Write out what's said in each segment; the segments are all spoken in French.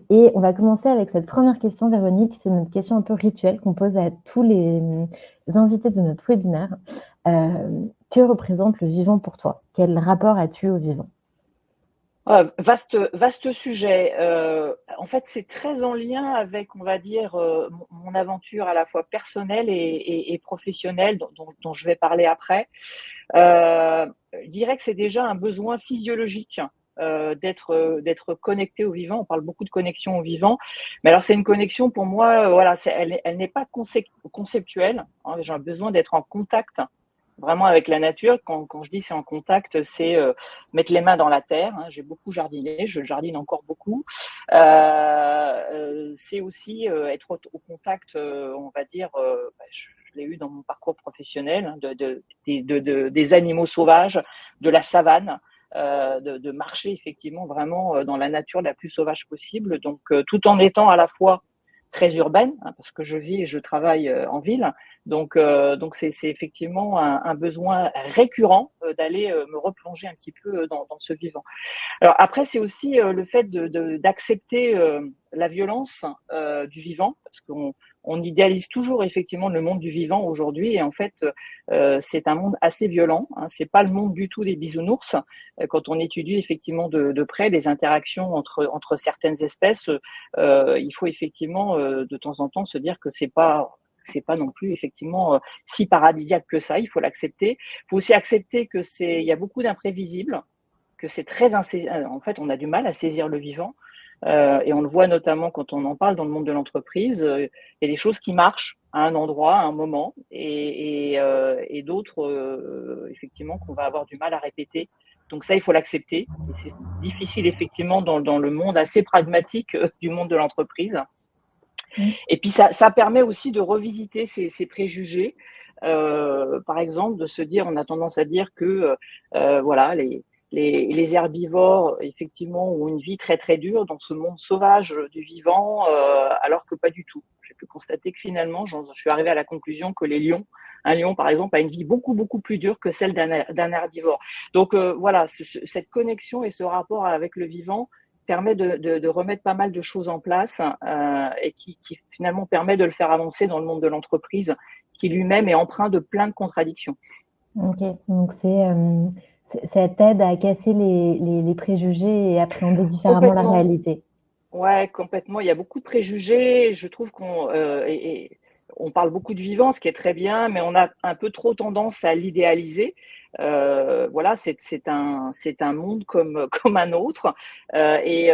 Et on va commencer avec cette première question, Véronique. C'est notre question un peu rituelle qu'on pose à tous les invités de notre webinaire. Que représente le vivant pour toi? Quel rapport as-tu au vivant? Vaste sujet. En fait, c'est très en lien avec, on va dire, mon aventure à la fois personnelle et professionnelle, dont je vais parler après. Je dirais que c'est déjà un besoin physiologique d'être connecté au vivant. On parle beaucoup de connexion au vivant, mais alors c'est une connexion pour moi, voilà, elle n'est pas conceptuelle, hein. J'ai un besoin d'être en contact vraiment avec la nature. Quand je dis c'est en contact, c'est mettre les mains dans la terre, hein. J'ai beaucoup jardiné, je jardine encore beaucoup. C'est aussi être au contact, on va dire, je l'ai eu dans mon parcours professionnel, hein, des animaux sauvages, de la savane. De marcher effectivement vraiment dans la nature la plus sauvage possible, donc tout en étant à la fois très urbaine, hein, parce que je vis et je travaille en ville. Donc c'est effectivement un besoin récurrent d'aller me replonger un petit peu dans ce vivant. Alors après, c'est aussi le fait d'accepter la violence du vivant, parce qu'on idéalise toujours effectivement le monde du vivant aujourd'hui, et en fait, c'est un monde assez violent, hein. C'est pas le monde du tout des bisounours. Quand on étudie effectivement de près les interactions entre certaines espèces, il faut effectivement de temps en temps se dire que c'est pas non plus effectivement si paradisiaque que ça. Il faut l'accepter. Il faut aussi accepter que il y a beaucoup d'imprévisibles, que c'est en fait, on a du mal à saisir le vivant. Et on le voit notamment quand on en parle dans le monde de l'entreprise. Il y a des choses qui marchent à un endroit, à un moment, et d'autres, effectivement, qu'on va avoir du mal à répéter. Donc ça, il faut l'accepter. Et c'est difficile, effectivement, dans le monde assez pragmatique du monde de l'entreprise. Et puis ça permet aussi de revisiter ces préjugés. Par exemple, de se dire, on a tendance à dire que voilà, les herbivores, effectivement, ont une vie très très dure dans ce monde sauvage du vivant, alors que pas du tout. J'ai pu constater que finalement, je suis arrivée à la conclusion que un lion par exemple, a une vie beaucoup beaucoup plus dure que celle d'un herbivore. Donc voilà, cette connexion et ce rapport avec le vivant permet de remettre pas mal de choses en place, et qui finalement permet de le faire avancer dans le monde de l'entreprise, qui lui-même est empreint de plein de contradictions. Ok, donc ça t'aide à casser les préjugés et appréhender différemment la Complètement. réalité. Ouais, complètement. Il y a beaucoup de préjugés. Je trouve on parle beaucoup de vivant, ce qui est très bien, mais on a un peu trop tendance à l'idéaliser. Voilà, c'est un monde comme comme un autre, et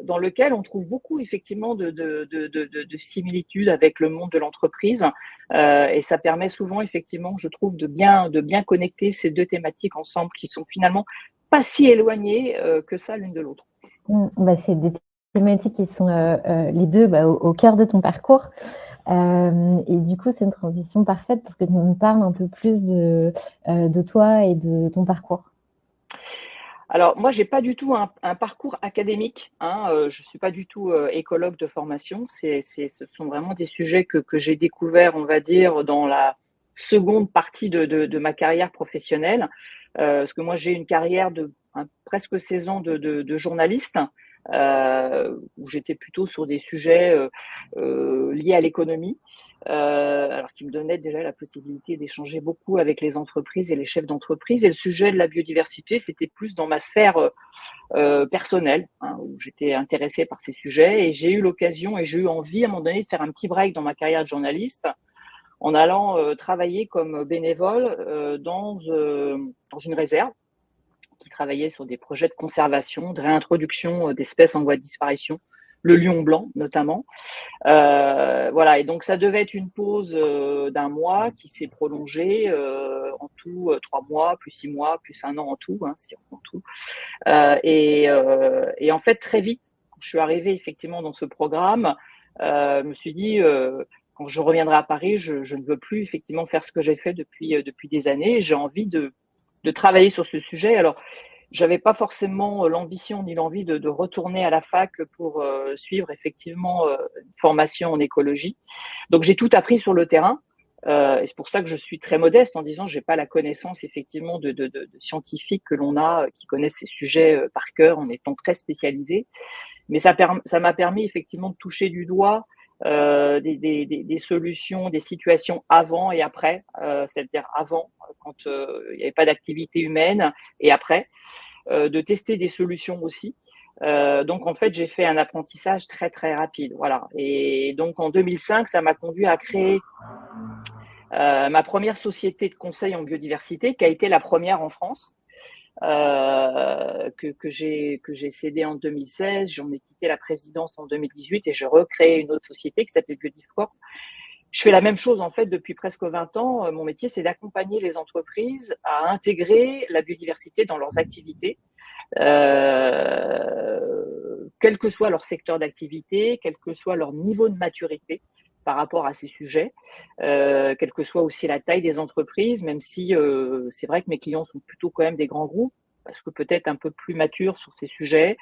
dans lequel on trouve beaucoup effectivement de similitudes avec le monde de l'entreprise. Et ça permet souvent effectivement, je trouve, de bien connecter ces deux thématiques ensemble, qui sont finalement pas si éloignées que ça l'une de l'autre. Bah, c'est des thématiques qui sont les deux au cœur de ton parcours. Et du coup, c'est une transition parfaite pour que tu nous parles un peu plus de toi et de ton parcours. Alors moi, j'ai pas du tout un parcours académique, hein. Je suis pas du tout écologue de formation. Ce sont vraiment des sujets que j'ai découverts, on va dire, dans la seconde partie de ma carrière professionnelle. Parce que moi, j'ai une carrière de presque 16 ans de journaliste, où j'étais plutôt sur des sujets liés à l'économie, alors qui me donnait déjà la possibilité d'échanger beaucoup avec les entreprises et les chefs d'entreprise. Et le sujet de la biodiversité, c'était plus dans ma sphère personnelle, hein, où j'étais intéressée par ces sujets. Et j'ai eu l'occasion et j'ai eu envie à un moment donné de faire un petit break dans ma carrière de journaliste, en allant travailler comme bénévole dans une réserve, qui travaillait sur des projets de conservation, de réintroduction d'espèces en voie de disparition, le lion blanc notamment. Voilà, et donc ça devait être une pause d'un mois qui s'est prolongée en tout 3 mois, plus 6 mois, plus un an en tout, hein, si on compte tout. Et en fait, très vite, quand je suis arrivée effectivement dans ce programme, je me suis dit, quand je reviendrai à Paris, je ne veux plus effectivement faire ce que j'ai fait depuis des années. J'ai envie de travailler sur ce sujet. Alors, j'avais pas forcément l'ambition ni l'envie de retourner à la fac pour suivre effectivement une formation en écologie. Donc j'ai tout appris sur le terrain. Et c'est pour ça que je suis très modeste en disant j'ai pas la connaissance effectivement de scientifiques que l'on a qui connaissent ces sujets par cœur en étant très spécialisés. Mais ça m'a permis effectivement de toucher du doigt des solutions, des situations avant et après, c'est-à-dire avant, quand il n'y avait pas d'activité humaine, et après, de tester des solutions aussi. Donc en fait, j'ai fait un apprentissage très très rapide, voilà. Et donc en 2005, ça m'a conduit à créer ma première société de conseil en biodiversité, qui a été la première en France, que j'ai cédée en 2016. J'en ai quitté la présidence en 2018 et je recréé une autre société qui s'appelait Biodivcorp. Je fais la même chose en fait depuis presque 20 ans. Mon métier, c'est d'accompagner les entreprises à intégrer la biodiversité dans leurs activités, quel que soit leur secteur d'activité, quel que soit leur niveau de maturité par rapport à ces sujets, quelle que soit aussi la taille des entreprises, même si c'est vrai que mes clients sont plutôt quand même des grands groupes, parce que peut-être un peu plus matures sur ces sujets,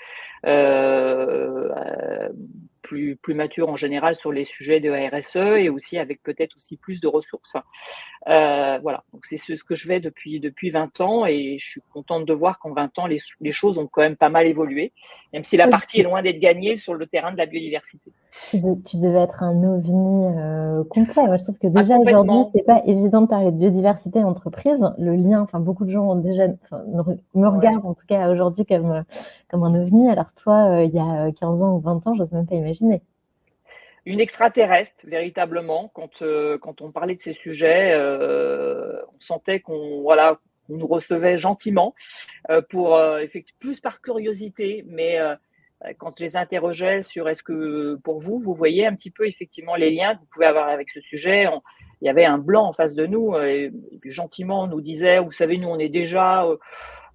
plus matures en général sur les sujets de RSE, et aussi avec peut-être aussi plus de ressources. Voilà, donc c'est ce que je fais depuis 20 ans, et je suis contente de voir qu'en 20 ans, les choses ont quand même pas mal évolué, même si la partie est loin d'être gagnée sur le terrain de la biodiversité. Tu devais être un ovni complet. Moi, je trouve que déjà aujourd'hui, c'est pas évident de parler de biodiversité en entreprise. Le lien, enfin, beaucoup de gens ont déjà, me regardent en tout cas aujourd'hui comme un ovni. Alors toi, il y a 15 ans ou 20 ans, j'ose même pas imaginer. Une extraterrestre, véritablement, quand on parlait de ces sujets, on sentait qu'on nous recevait gentiment, pour effectivement plus par curiosité, mais quand je les interrogeais sur est-ce que pour vous voyez un petit peu effectivement les liens que vous pouvez avoir avec ce sujet, il y avait un blanc en face de nous, et puis gentiment on nous disait, vous savez, nous on est déjà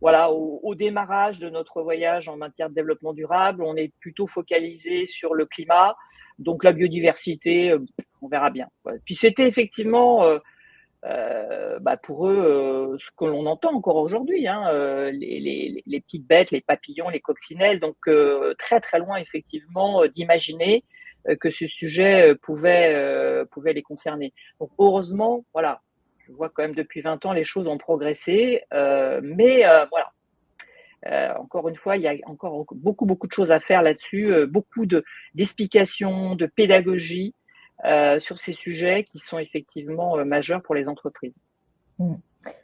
au démarrage de notre voyage en matière de développement durable, on est plutôt focalisé sur le climat, donc la biodiversité, on verra bien. Puis c'était effectivement pour eux, ce que l'on entend encore aujourd'hui, hein, les petites bêtes, les papillons, les coccinelles, donc très très loin effectivement d'imaginer que ce sujet pouvait les concerner. Donc heureusement, voilà, je vois quand même depuis 20 ans les choses ont progressé, mais voilà. Encore une fois, il y a encore beaucoup de choses à faire là-dessus, beaucoup d'explications, de pédagogie sur ces sujets qui sont effectivement majeurs pour les entreprises.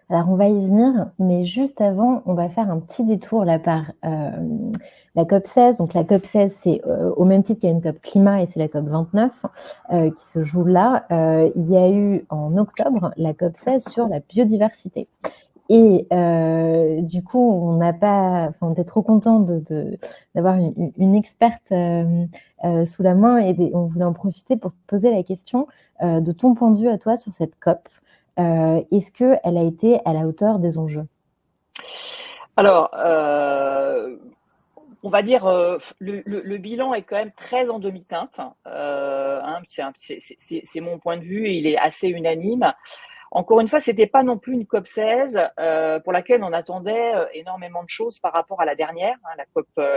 Alors, on va y venir, mais juste avant, on va faire un petit détour là par la COP16. Donc, la COP16, c'est au même titre qu'il y a une COP climat, et c'est la COP 29 qui se joue là. Il y a eu en octobre la COP16 sur la biodiversité. Et du coup, on était trop content d'avoir une experte sous la main, et on voulait en profiter pour te poser la question de ton point de vue à toi sur cette COP. Est-ce qu'elle a été à la hauteur des enjeux? Alors, on va dire, le bilan est quand même très en demi-teinte. C'est mon point de vue, et il est assez unanime. Encore une fois, c'était pas non plus une COP 16 pour laquelle on attendait énormément de choses par rapport à la dernière, hein,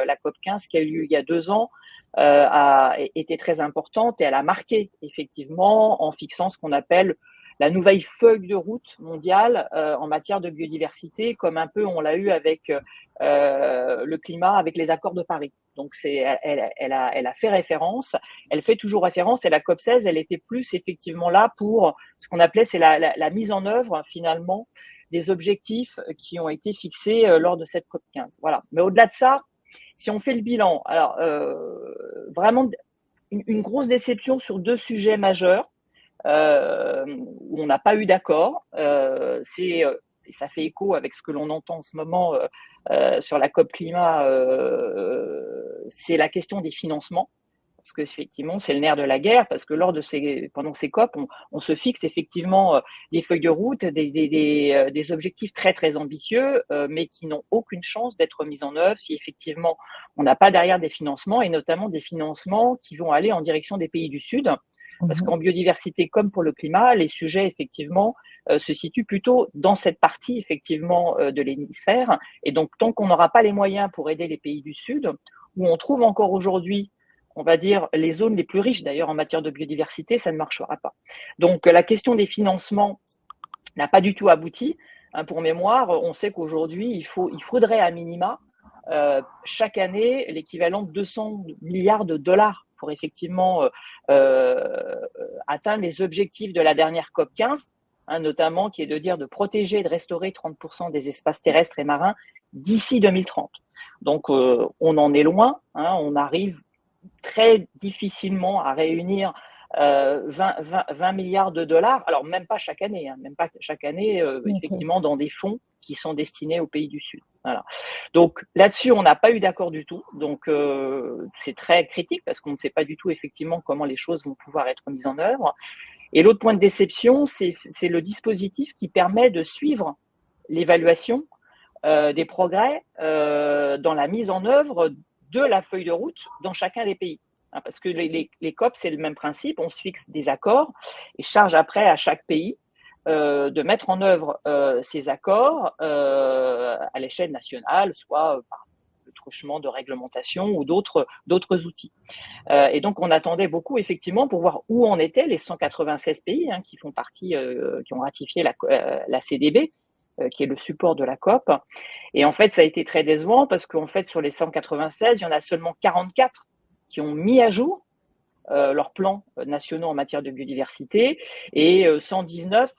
la COP 15 qui a eu lieu il y a 2 ans, a été très importante, et elle a marqué effectivement en fixant ce qu'on appelle la nouvelle feuille de route mondiale en matière de biodiversité, comme un peu on l'a eu avec le climat, avec les accords de Paris. Donc elle a fait référence, elle fait toujours référence, et la COP 16, elle était plus effectivement là pour ce qu'on appelait, c'est la mise en œuvre finalement des objectifs qui ont été fixés lors de cette COP 15. Voilà. Mais au-delà de ça, si on fait le bilan, alors vraiment une grosse déception sur 2 sujets majeurs. Où on n'a pas eu d'accord. Et ça fait écho avec ce que l'on entend en ce moment sur la COP climat, c'est la question des financements. Parce que effectivement, c'est le nerf de la guerre, parce que pendant ces COP, on se fixe effectivement des feuilles de route, des objectifs très très ambitieux, mais qui n'ont aucune chance d'être mis en œuvre si effectivement on n'a pas derrière des financements, et notamment des financements qui vont aller en direction des pays du Sud. Parce qu'en biodiversité, comme pour le climat, les sujets effectivement se situent plutôt dans cette partie effectivement de l'hémisphère. Et donc, tant qu'on n'aura pas les moyens pour aider les pays du Sud, où on trouve encore aujourd'hui, on va dire, les zones les plus riches d'ailleurs en matière de biodiversité, ça ne marchera pas. Donc, la question des financements n'a pas du tout abouti. Pour mémoire, on sait qu'aujourd'hui, il faudrait à minima chaque année l'équivalent de 200 milliards de dollars pour effectivement atteindre les objectifs de la dernière COP 15, notamment qui est de dire de protéger et de restaurer 30% des espaces terrestres et marins d'ici 2030. Donc on en est loin, on arrive très difficilement à réunir 20 milliards de dollars, alors même pas chaque année, effectivement dans des fonds qui sont destinés aux pays du Sud. Voilà. Donc là-dessus, on n'a pas eu d'accord du tout. Donc c'est très critique parce qu'on ne sait pas du tout effectivement comment les choses vont pouvoir être mises en œuvre. Et l'autre point de déception, c'est le dispositif qui permet de suivre l'évaluation des progrès dans la mise en œuvre de la feuille de route dans chacun des pays. Parce que les COP, c'est le même principe, on se fixe des accords et charge après à chaque pays de mettre en œuvre ces accords à l'échelle nationale, soit par le truchement de réglementation ou d'autres outils. Et donc, on attendait beaucoup, effectivement, pour voir où en étaient les 196 pays qui font partie, qui ont ratifié la CDB, qui est le support de la COP. Et en fait, ça a été très décevant parce qu'en fait, sur les 196, il y en a seulement 44 qui ont mis à jour leurs plans nationaux en matière de biodiversité et 119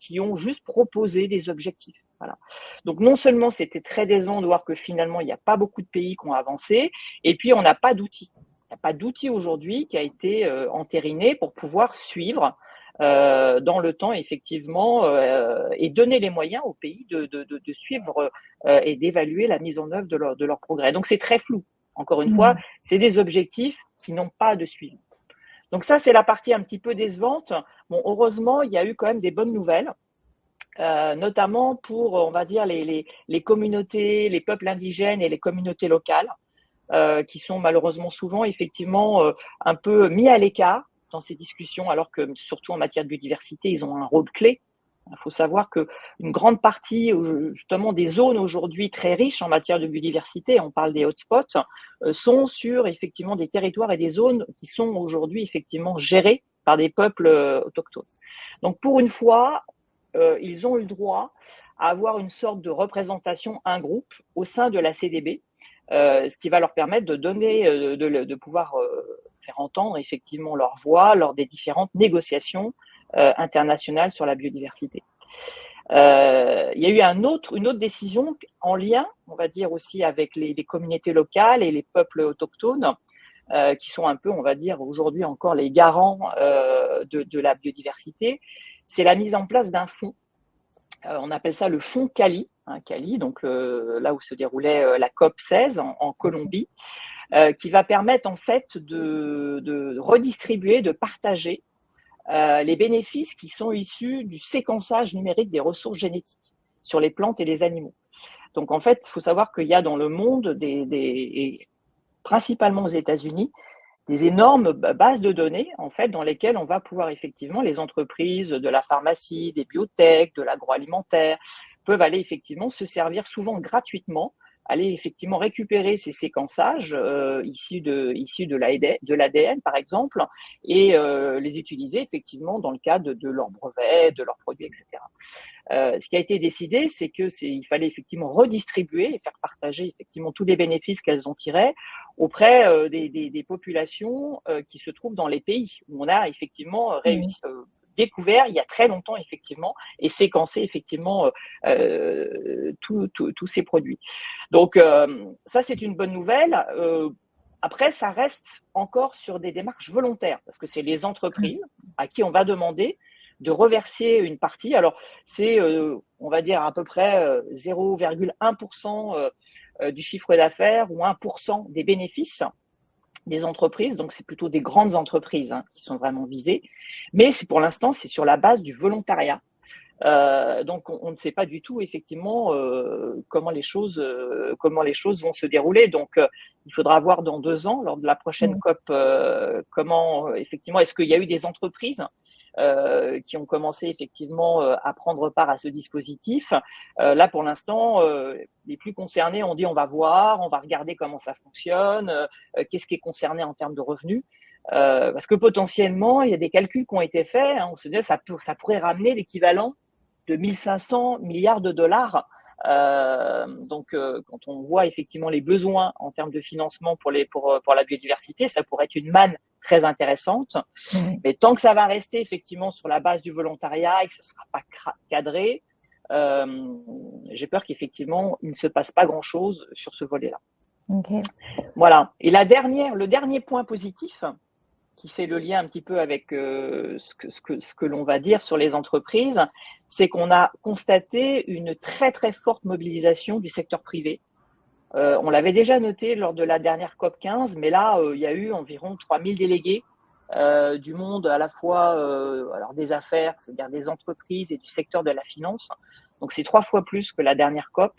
qui ont juste proposé des objectifs. Voilà. Donc non seulement c'était très décevant de voir que finalement il n'y a pas beaucoup de pays qui ont avancé, et puis on n'a pas d'outils. Il n'y a pas d'outil aujourd'hui qui a été entériné pour pouvoir suivre dans le temps effectivement et donner les moyens aux pays de suivre et d'évaluer la mise en œuvre de leur progrès. Donc c'est très flou. Encore une fois, c'est des objectifs qui n'ont pas de suivi. Donc ça, c'est la partie un petit peu décevante. Bon, heureusement, il y a eu quand même des bonnes nouvelles, notamment pour, on va dire, les communautés, les peuples indigènes et les communautés locales, qui sont malheureusement souvent, effectivement, un peu mis à l'écart dans ces discussions, alors que, surtout en matière de biodiversité, ils ont un rôle clé. Il faut savoir qu'une grande partie justement des zones aujourd'hui très riches en matière de biodiversité, on parle des hotspots, sont sur effectivement des territoires et des zones qui sont aujourd'hui effectivement gérés par des peuples autochtones. Donc pour une fois, ils ont eu le droit à avoir une sorte de représentation, un groupe au sein de la CDB, ce qui va leur permettre de donner, de pouvoir faire entendre effectivement leur voix lors des différentes négociations internationale sur la biodiversité. Il y a eu une autre décision en lien, on va dire aussi avec les communautés locales et les peuples autochtones, qui sont un peu, on va dire aujourd'hui encore les garants de la biodiversité. C'est la mise en place d'un fonds. On appelle ça le fonds Cali, Cali, donc là où se déroulait la COP 16 en Colombie, qui va permettre en fait de redistribuer, de partager les bénéfices qui sont issus du séquençage numérique des ressources génétiques sur les plantes et les animaux. Donc en fait, il faut savoir qu'il y a dans le monde, et principalement aux États-Unis, des énormes bases de données en fait dans lesquelles on va pouvoir effectivement, les entreprises de la pharmacie, des biotech, de l'agroalimentaire peuvent aller effectivement se servir souvent gratuitement, aller effectivement récupérer ces séquençages issus de l'ADN par exemple, et les utiliser effectivement dans le cadre de leurs brevets, de leurs produits, etc. Ce qui a été décidé, c'est il fallait effectivement redistribuer et faire partager effectivement tous les bénéfices qu'elles ont tirés auprès des populations qui se trouvent dans les pays où on a effectivement réussi, découvert il y a très longtemps effectivement et séquencé effectivement tous ces produits. Donc ça c'est une bonne nouvelle. Après, ça reste encore sur des démarches volontaires parce que c'est les entreprises à qui on va demander de reverser une partie. Alors, c'est, on va dire, à peu près 0,1% du chiffre d'affaires ou 1% des bénéfices des entreprises. Donc, c'est plutôt des grandes entreprises qui sont vraiment visées. Mais pour l'instant, c'est sur la base du volontariat. Donc, on ne sait pas du tout effectivement comment les choses vont se dérouler. Donc, il faudra voir dans 2 ans, lors de la prochaine COP, comment effectivement est-ce qu'il y a eu des entreprises qui ont commencé effectivement à prendre part à ce dispositif. Là, pour l'instant, les plus concernés ont dit on va voir, on va regarder comment ça fonctionne, qu'est-ce qui est concerné en termes de revenus. Parce que potentiellement, il y a des calculs qui ont été faits. On se dit ça pourrait ramener l'équivalent de 1500 milliards de dollars Donc, quand on voit effectivement les besoins en termes de financement pour la biodiversité, ça pourrait être une manne très intéressante. Mais tant que ça va rester effectivement sur la base du volontariat et que ce ne sera pas cadré, j'ai peur qu'effectivement, il ne se passe pas grand-chose sur ce volet-là. Okay. Voilà. Et le dernier point positif, qui fait le lien un petit peu avec ce que l'on va dire sur les entreprises, c'est qu'on a constaté une très, très forte mobilisation du secteur privé. On l'avait déjà noté lors de la dernière COP 15, mais là, il y a eu environ 3000 délégués du monde à la fois alors des affaires, c'est-à-dire des entreprises, et du secteur de la finance. Donc, c'est 3 fois plus que la dernière COP.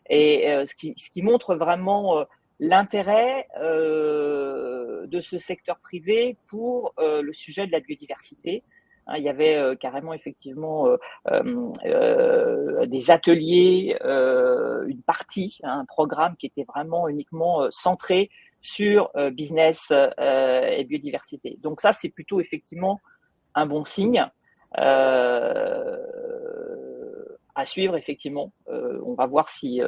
Et ce qui montre vraiment l'intérêt de ce secteur privé pour le sujet de la biodiversité. Il y avait carrément effectivement des ateliers, une partie, un programme qui était vraiment uniquement centré sur business et biodiversité. Donc ça, c'est plutôt effectivement un bon signe à suivre, effectivement. On va voir si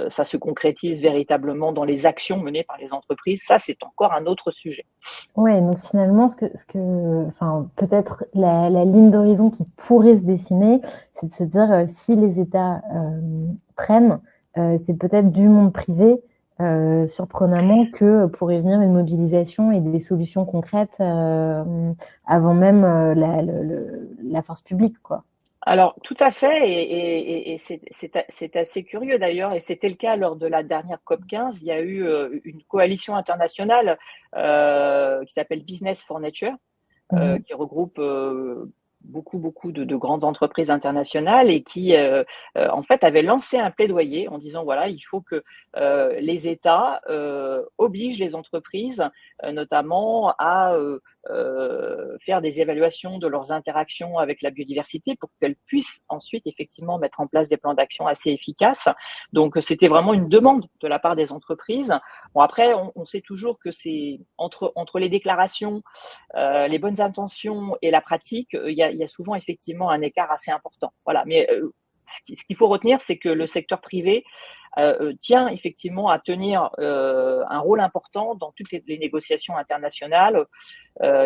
ça se concrétise véritablement dans les actions menées par les entreprises. Ça, c'est encore un autre sujet. Ouais, donc finalement, enfin, peut-être la ligne d'horizon qui pourrait se dessiner, c'est de se dire si les États prennent, c'est peut-être du monde privé, surprenamment, que pourrait venir une mobilisation et des solutions concrètes avant même la force publique, quoi. Alors, tout à fait, et c'est assez curieux d'ailleurs, et c'était le cas lors de la dernière COP 15. Il y a eu une coalition internationale qui s'appelle Business for Nature, qui regroupe beaucoup de grandes entreprises internationales et qui, en fait, avait lancé un plaidoyer en disant, voilà, il faut que les États obligent les entreprises, notamment à faire des évaluations de leurs interactions avec la biodiversité pour qu'elles puissent ensuite effectivement mettre en place des plans d'action assez efficaces. Donc, c'était vraiment une demande de la part des entreprises. Bon, après, on sait toujours que c'est entre les déclarations, les bonnes intentions et la pratique, il y a souvent effectivement un écart assez important. Voilà. Mais ce qu'il faut retenir, c'est que le secteur privé tient effectivement à tenir un rôle important dans toutes les négociations internationales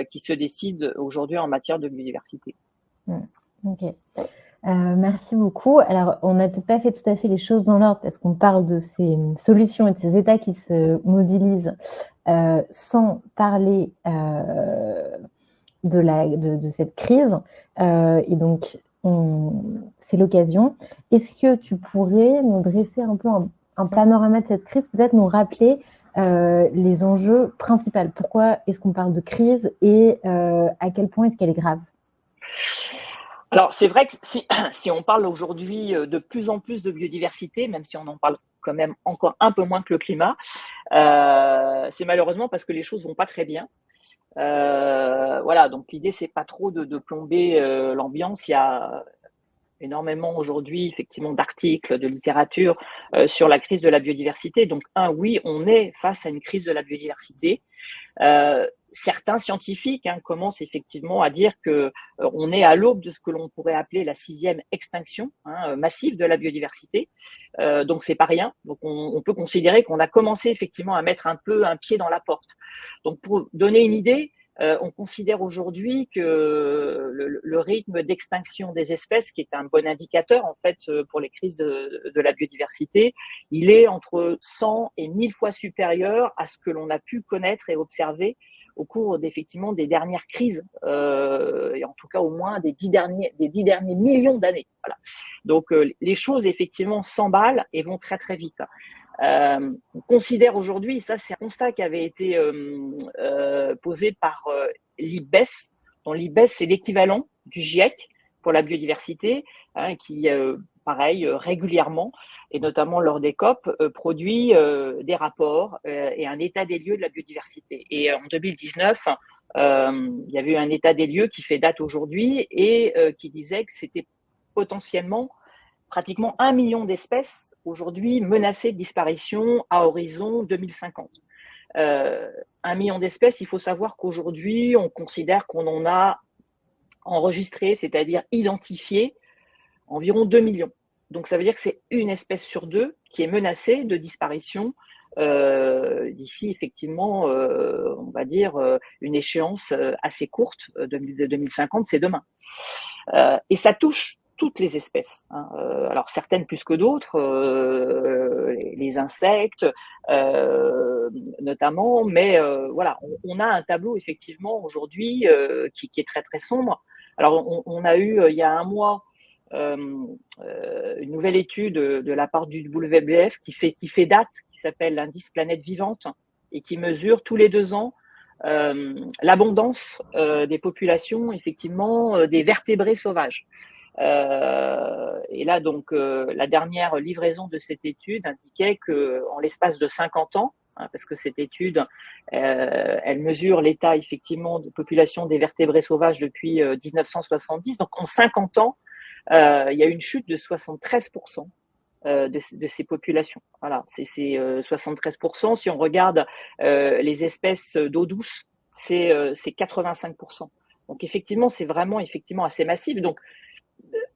qui se décident aujourd'hui en matière de biodiversité. Ok. Merci beaucoup. Alors, on n'a peut-être pas fait tout à fait les choses dans l'ordre parce qu'on parle de ces solutions et de ces États qui se mobilisent sans parler de cette crise. Et donc, c'est l'occasion. Est-ce que tu pourrais nous dresser un peu un panorama de cette crise, peut-être nous rappeler les enjeux principaux? Pourquoi est-ce qu'on parle de crise et à quel point est-ce qu'elle est grave? Alors, c'est vrai que si on parle aujourd'hui de plus en plus de biodiversité, même si on en parle quand même encore un peu moins que le climat, c'est malheureusement parce que les choses vont pas très bien. Voilà, donc l'idée, c'est pas trop de plomber l'ambiance. Il y a énormément aujourd'hui, effectivement, d'articles, de littérature sur la crise de la biodiversité. Donc, oui, on est face à une crise de la biodiversité. Certains scientifiques commencent effectivement à dire que on est à l'aube de ce que l'on pourrait appeler la 6e extinction massive de la biodiversité. Donc c'est pas rien. Donc on peut considérer qu'on a commencé effectivement à mettre un peu un pied dans la porte. Donc pour donner une idée, on considère aujourd'hui que le rythme d'extinction des espèces, qui est un bon indicateur en fait pour les crises de la biodiversité, il est entre 100 et 1000 fois supérieur à ce que l'on a pu connaître et observer au cours effectivement des dernières crises, et en tout cas au moins des 10 derniers millions d'années. Voilà. Donc les choses effectivement s'emballent et vont très très vite. On considère aujourd'hui, ça c'est un constat qui avait été posé par l'IPBES, dont l'IPBES c'est l'équivalent du GIEC pour la biodiversité, qui pareil, régulièrement, et notamment lors des COP, produit des rapports et un état des lieux de la biodiversité. Et en 2019, il y avait eu un état des lieux qui fait date aujourd'hui et qui disait que c'était potentiellement pratiquement 1 million d'espèces aujourd'hui menacées de disparition à horizon 2050. 1 million d'espèces, il faut savoir qu'aujourd'hui, on considère qu'on en a enregistré, c'est-à-dire identifié, environ 2 millions. Donc, ça veut dire que c'est une espèce sur deux qui est menacée de disparition d'ici, effectivement, on va dire, une échéance assez courte, 2050, c'est demain. Et ça touche toutes les espèces, hein. Alors certaines plus que d'autres, les insectes notamment, mais voilà, on a un tableau effectivement aujourd'hui qui est très très sombre. Alors on a eu il y a un mois une nouvelle étude de la part du WWF qui fait date, qui s'appelle l'indice Planète Vivante et qui mesure tous les 2 ans l'abondance des populations, effectivement, des vertébrés sauvages. Et là, donc, la dernière livraison de cette étude indiquait qu'en l'espace de 50 ans, hein, parce que cette étude, elle mesure l'état, effectivement, de population des vertébrés sauvages depuis 1970. Donc, en 50 ans, il y a une chute de 73% de ces populations. Voilà, c'est 73%. Si on regarde les espèces d'eau douce, c'est 85%. Donc effectivement, c'est vraiment effectivement assez massif. Donc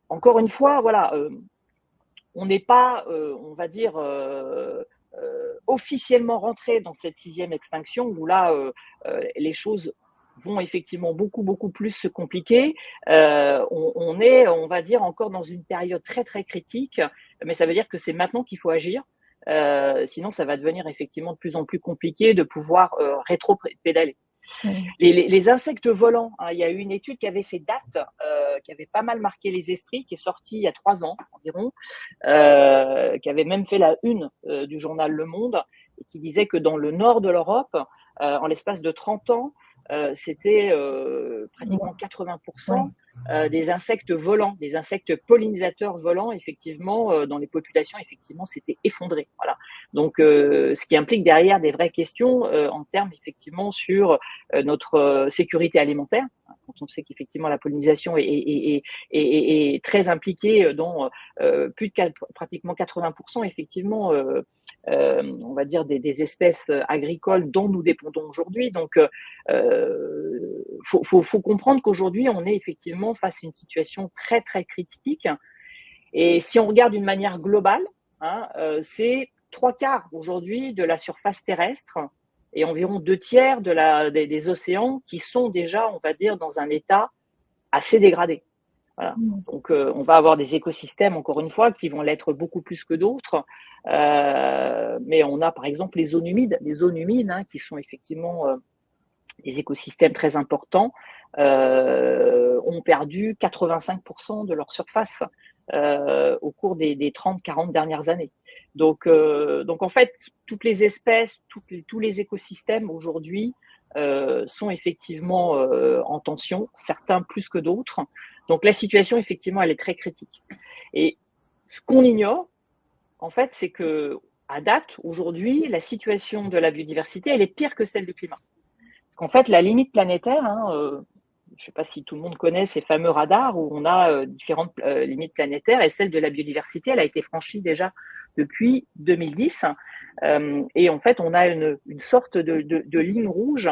encore une fois, voilà, on n'est pas, on va dire, officiellement rentré dans cette 6e extinction où là, les choses vont effectivement beaucoup plus se compliquer. On est, on va dire, encore dans une période très très critique, mais ça veut dire que c'est maintenant qu'il faut agir. Sinon, ça va devenir effectivement de plus en plus compliqué de pouvoir rétro-pédaler. Les insectes volants, hein, il y a eu une étude qui avait fait date, qui avait pas mal marqué les esprits, qui est sortie il y a 3 ans environ, qui avait même fait la une du journal Le Monde, et qui disait que dans le nord de l'Europe, en l'espace de 30 ans, c'était pratiquement 80% des insectes volants, des insectes pollinisateurs volants, effectivement, dans les populations, effectivement, c'était effondré. Voilà. Donc, ce qui implique derrière des vraies questions en termes, effectivement, sur notre sécurité alimentaire, quand on sait qu'effectivement la pollinisation est très impliquée dans plus de pratiquement 80%, effectivement, on va dire des espèces agricoles dont nous dépendons aujourd'hui. Donc, faut comprendre qu'aujourd'hui, on est effectivement face à une situation très, très critique. Et si on regarde d'une manière globale, hein, c'est 3/4 aujourd'hui de la surface terrestre et environ 2/3 des océans qui sont déjà, on va dire, dans un état assez dégradé. Voilà. Donc, on va avoir des écosystèmes, encore une fois, qui vont l'être beaucoup plus que d'autres. Mais on a, par exemple, les zones humides, hein, qui sont effectivement des écosystèmes très importants, ont perdu 85% de leur surface au cours des 30-40 dernières années. Donc en fait, toutes les espèces, tous les écosystèmes aujourd'hui sont effectivement en tension, certains plus que d'autres. Donc la situation, effectivement, elle est très critique. Et ce qu'on ignore, en fait, c'est que à date, aujourd'hui, la situation de la biodiversité, elle est pire que celle du climat. Parce qu'en fait, la limite planétaire, hein, je ne sais pas si tout le monde connaît ces fameux radars où on a différentes limites planétaires, et celle de la biodiversité, elle a été franchie déjà depuis 2010. Et en fait, on a une sorte de ligne rouge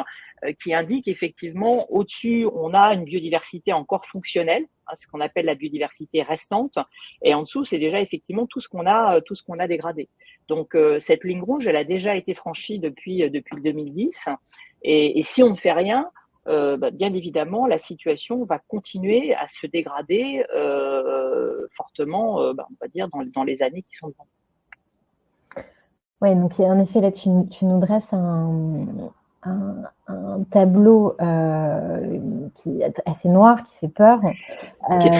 qui indique effectivement au-dessus, on a une biodiversité encore fonctionnelle, hein, ce qu'on appelle la biodiversité restante, et en dessous, c'est déjà effectivement tout ce qu'on a dégradé. Donc cette ligne rouge, elle a déjà été franchie depuis 2010, et si on ne fait rien, bien évidemment, la situation va continuer à se dégrader fortement, on va dire, dans les années qui sont devant. Oui, donc en effet, là, tu nous dresses un tableau qui est assez noir, qui fait peur. Qui est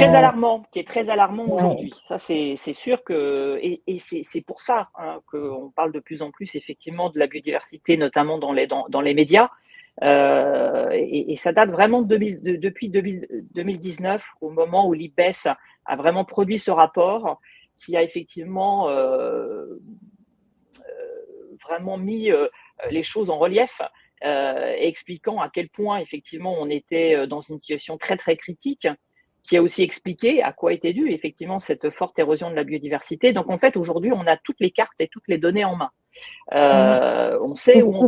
très alarmant aujourd'hui. Ça, c'est sûr que, et c'est pour ça hein, qu'on parle de plus en plus effectivement de la biodiversité, notamment dans les médias. Et ça date vraiment depuis 2019, au moment où l'IPBES a vraiment produit ce rapport, qui a effectivement vraiment mis les choses en relief, expliquant à quel point effectivement on était dans une situation très très critique, qui a aussi expliqué à quoi était due effectivement cette forte érosion de la biodiversité. Donc en fait aujourd'hui on a toutes les cartes et toutes les données en main. On sait où on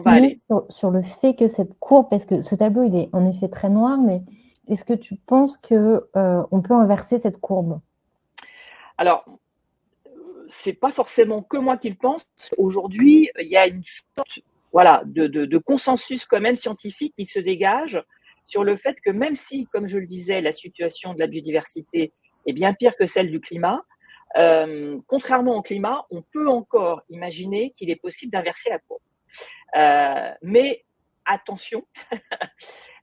va aller. Sur le fait que cette courbe, parce que ce tableau il est en effet très noir, mais est-ce que tu penses que on peut inverser cette courbe? Alors, c'est pas forcément que moi qui le pense. Aujourd'hui, il y a une sorte, voilà, de consensus quand même scientifique qui se dégage sur le fait que même si, comme je le disais, la situation de la biodiversité est bien pire que celle du climat, contrairement au climat, on peut encore imaginer qu'il est possible d'inverser la courbe. Mais attention,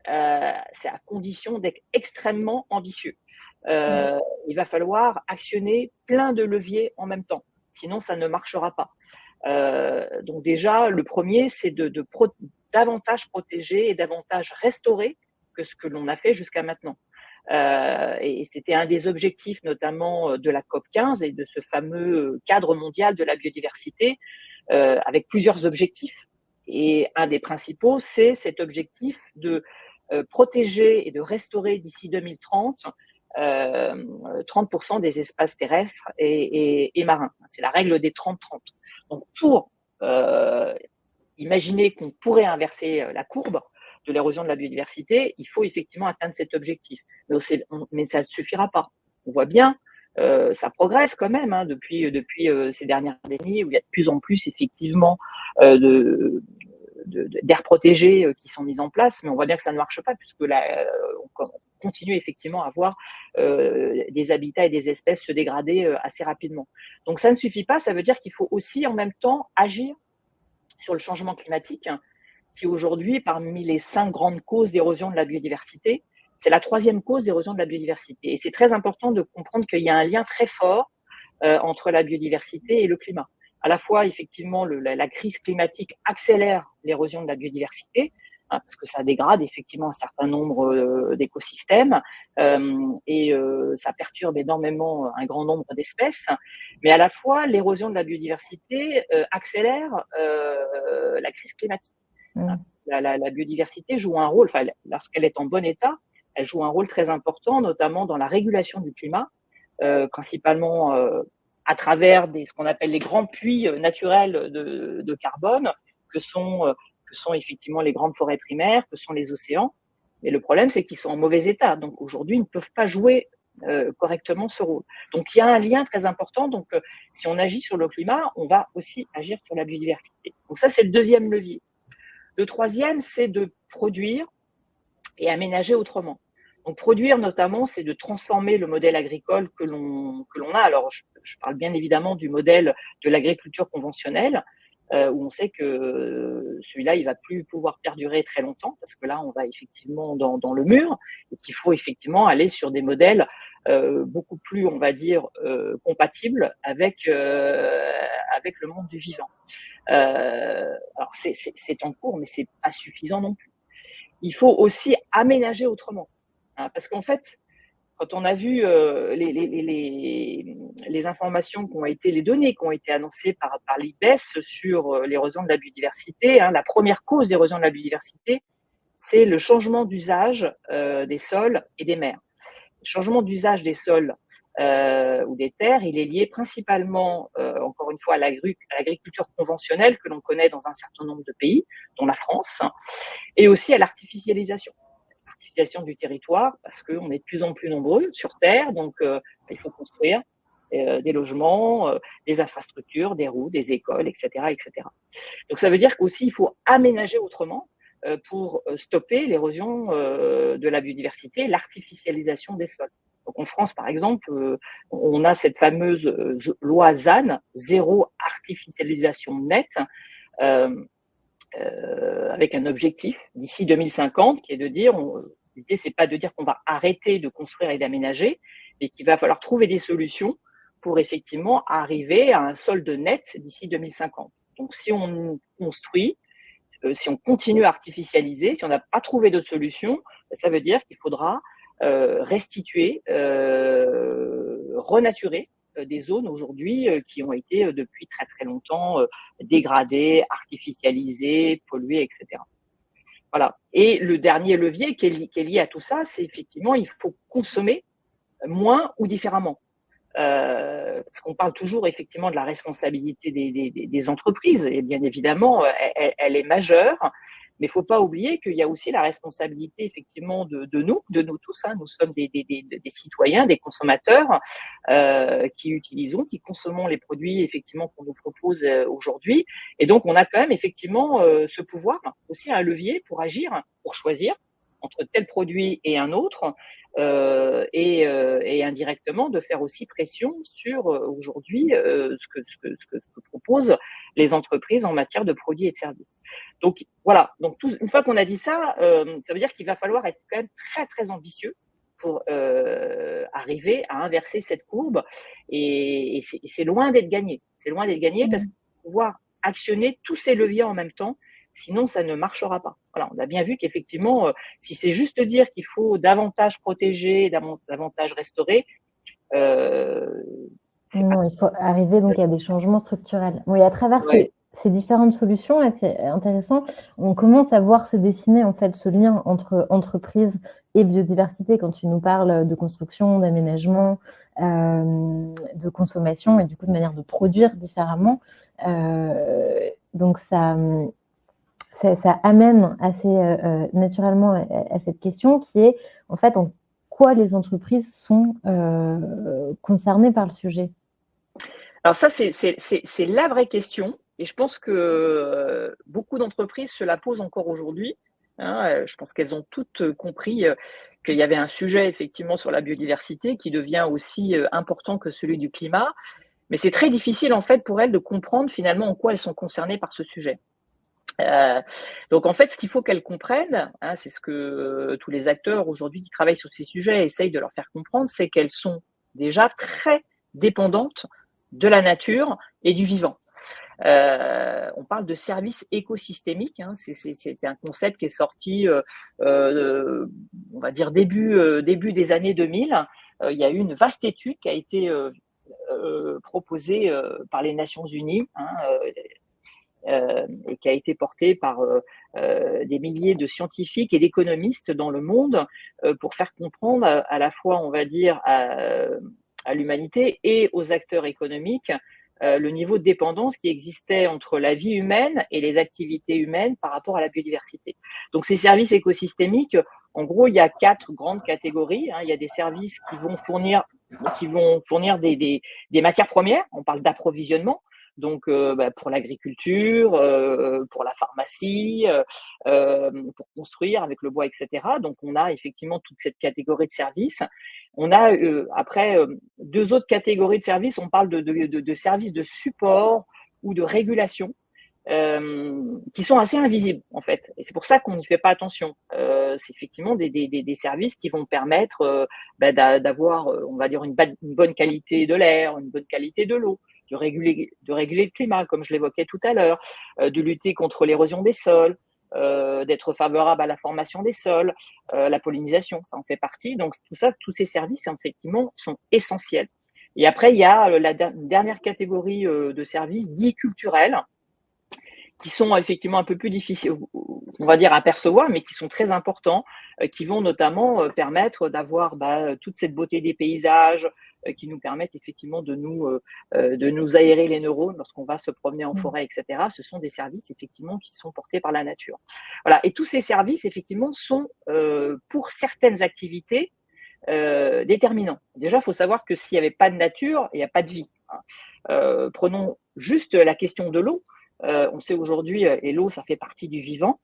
c'est à condition d'être extrêmement ambitieux. Il va falloir actionner plein de leviers en même temps, sinon ça ne marchera pas. Donc déjà, le premier, c'est davantage protéger et davantage restaurer que ce que l'on a fait jusqu'à maintenant. Et c'était un des objectifs notamment de la COP15 et de ce fameux cadre mondial de la biodiversité, avec plusieurs objectifs. Et un des principaux, c'est cet objectif de protéger et de restaurer d'ici 2030 30% des espaces terrestres et marins. C'est la règle des 30-30. Donc, pour imaginer qu'on pourrait inverser la courbe de l'érosion de la biodiversité, il faut effectivement atteindre cet objectif. Mais ça ne suffira pas. On voit bien, ça progresse quand même hein, depuis ces dernières décennies où il y a de plus en plus effectivement d'aires protégées qui sont mises en place, mais on voit bien que ça ne marche pas puisque là, on continue effectivement à voir des habitats et des espèces se dégrader assez rapidement. Donc ça ne suffit pas, ça veut dire qu'il faut aussi en même temps agir sur le changement climatique, qui aujourd'hui, parmi les 5 grandes causes d'érosion de la biodiversité, c'est la 3e cause d'érosion de la biodiversité. Et c'est très important de comprendre qu'il y a un lien très fort entre la biodiversité et le climat. À la fois, effectivement, la crise climatique accélère l'érosion de la biodiversité, hein, parce que ça dégrade effectivement un certain nombre d'écosystèmes et ça perturbe énormément un grand nombre d'espèces. Mais à la fois, l'érosion de la biodiversité accélère la crise climatique. La biodiversité joue un rôle, enfin, lorsqu'elle est en bon état, elle joue un rôle très important, notamment dans la régulation du climat, principalement à travers ce qu'on appelle les grands puits naturels de carbone, que sont effectivement les grandes forêts primaires, que sont les océans. Mais le problème, c'est qu'ils sont en mauvais état. Donc aujourd'hui, ils ne peuvent pas jouer correctement ce rôle. Donc il y a un lien très important. Donc si on agit sur le climat, on va aussi agir sur la biodiversité. Donc ça, c'est le 2e levier. Le 3e, c'est de produire et aménager autrement. Donc produire notamment, c'est de transformer le modèle agricole que l'on a. Alors je parle bien évidemment du modèle de l'agriculture conventionnelle, où on sait que celui-là, il va plus pouvoir perdurer très longtemps, parce que là, on va effectivement dans le mur, et qu'il faut effectivement aller sur des modèles beaucoup plus, on va dire, compatibles avec le monde du vivant. Alors c'est en cours, mais c'est pas suffisant non plus. Il faut aussi aménager autrement, hein, parce qu'en fait, quand on a vu les informations qui ont été, les données qui ont été annoncées par l'IPBES sur l'érosion de la biodiversité, hein, la première cause d'érosion de la biodiversité, c'est le changement d'usage des sols et des mers. Le changement d'usage des sols ou des terres, il est lié principalement, encore une fois, à l'agriculture conventionnelle que l'on connaît dans un certain nombre de pays, dont la France, et aussi à l'artificialisation du territoire, parce qu'on est de plus en plus nombreux sur Terre, donc il faut construire des logements, des infrastructures, des routes, des écoles, etc., etc. Donc ça veut dire qu'aussi il faut aménager autrement pour stopper l'érosion de la biodiversité, l'artificialisation des sols. Donc en France, par exemple, on a cette fameuse loi ZAN, zéro artificialisation nette, avec un objectif d'ici 2050 qui est de dire, l'idée c'est pas de dire qu'on va arrêter de construire et d'aménager, mais qu'il va falloir trouver des solutions pour effectivement arriver à un solde net d'ici 2050. Donc si on construit, si on continue à artificialiser, si on n'a pas trouvé d'autres solutions, ça veut dire qu'il faudra restituer, renaturer des zones aujourd'hui qui ont été depuis très très longtemps dégradées, artificialisées, polluées, etc. Voilà. Et le dernier levier qui est lié à tout ça, c'est effectivement il faut consommer moins ou différemment. Parce qu'on parle toujours effectivement de la responsabilité des entreprises, et bien évidemment, elle est majeure, Mais il ne faut pas oublier qu'il y a aussi la responsabilité effectivement de nous tous. Hein. Nous sommes des citoyens, des consommateurs qui consommons les produits effectivement qu'on nous propose aujourd'hui. Et donc, on a quand même effectivement ce pouvoir, aussi un levier pour agir, pour choisir entre tel produit et un autre, et indirectement de faire aussi pression sur aujourd'hui ce que proposent les entreprises en matière de produits et de services. Donc voilà, donc une fois qu'on a dit ça, ça veut dire qu'il va falloir être quand même très très ambitieux pour arriver à inverser cette courbe, et c'est loin d'être gagné. C'est loin d'être gagné parce qu'il faut pouvoir actionner tous ces leviers en même temps, sinon ça ne marchera pas. Voilà, on a bien vu qu'effectivement, si c'est juste dire qu'il faut davantage protéger, davantage restaurer, non, il faut arriver donc à des changements structurels. Oui, à travers ces différentes solutions, là, c'est intéressant, on commence à voir se dessiner en fait ce lien entre entreprise et biodiversité quand tu nous parles de construction, d'aménagement, de consommation et du coup de manière de produire différemment. Donc ça amène assez naturellement à cette question qui est en fait en quoi les entreprises sont concernées par le sujet. Alors ça, c'est la vraie question, et je pense que beaucoup d'entreprises se la posent encore aujourd'hui. Hein, je pense qu'elles ont toutes compris qu'il y avait un sujet effectivement sur la biodiversité qui devient aussi important que celui du climat, mais c'est très difficile en fait pour elles de comprendre finalement en quoi elles sont concernées par ce sujet. Donc en fait, ce qu'il faut qu'elles comprennent, hein, c'est ce que tous les acteurs aujourd'hui qui travaillent sur ces sujets essayent de leur faire comprendre, c'est qu'elles sont déjà très dépendantes de la nature et du vivant. On parle de services écosystémiques, hein, c'est un concept qui est sorti, on va dire début des années 2000. Il y a eu une vaste étude qui a été proposée par les Nations Unies, hein, et qui a été portée par des milliers de scientifiques et d'économistes dans le monde pour faire comprendre à la fois, on va dire, à l'humanité et aux acteurs économiques le niveau de dépendance qui existait entre la vie humaine et les activités humaines par rapport à la biodiversité. Donc ces services écosystémiques, en gros, il y a 4 grandes catégories. Hein. Il y a des services qui vont fournir des matières premières, on parle d'approvisionnement, donc pour l'agriculture, pour la pharmacie, pour construire avec le bois, etc. Donc on a effectivement toute cette catégorie de services. On a après 2 autres catégories de services. On parle de services de support ou de régulation qui sont assez invisibles en fait. Et c'est pour ça qu'on n'y fait pas attention. C'est effectivement des services qui vont permettre d'avoir, on va dire, une bonne qualité de l'air, une bonne qualité de l'eau, de réguler le climat, comme je l'évoquais tout à l'heure, de lutter contre l'érosion des sols, d'être favorable à la formation des sols, la pollinisation, ça en fait partie. Donc tout ça, tous ces services, effectivement, sont essentiels. Et après, il y a une dernière catégorie de services dits culturels, qui sont effectivement un peu plus difficiles, on va dire, à percevoir, mais qui sont très importants, qui vont notamment permettre d'avoir toute cette beauté des paysages, qui nous permettent effectivement de nous aérer les neurones lorsqu'on va se promener en forêt, etc. Ce sont des services effectivement qui sont portés par la nature. Voilà. Et tous ces services effectivement sont pour certaines activités déterminants. Déjà, il faut savoir que s'il n'y avait pas de nature, il n'y a pas de vie. Hein. Prenons juste la question de l'eau. On sait aujourd'hui, et l'eau, ça fait partie du vivant.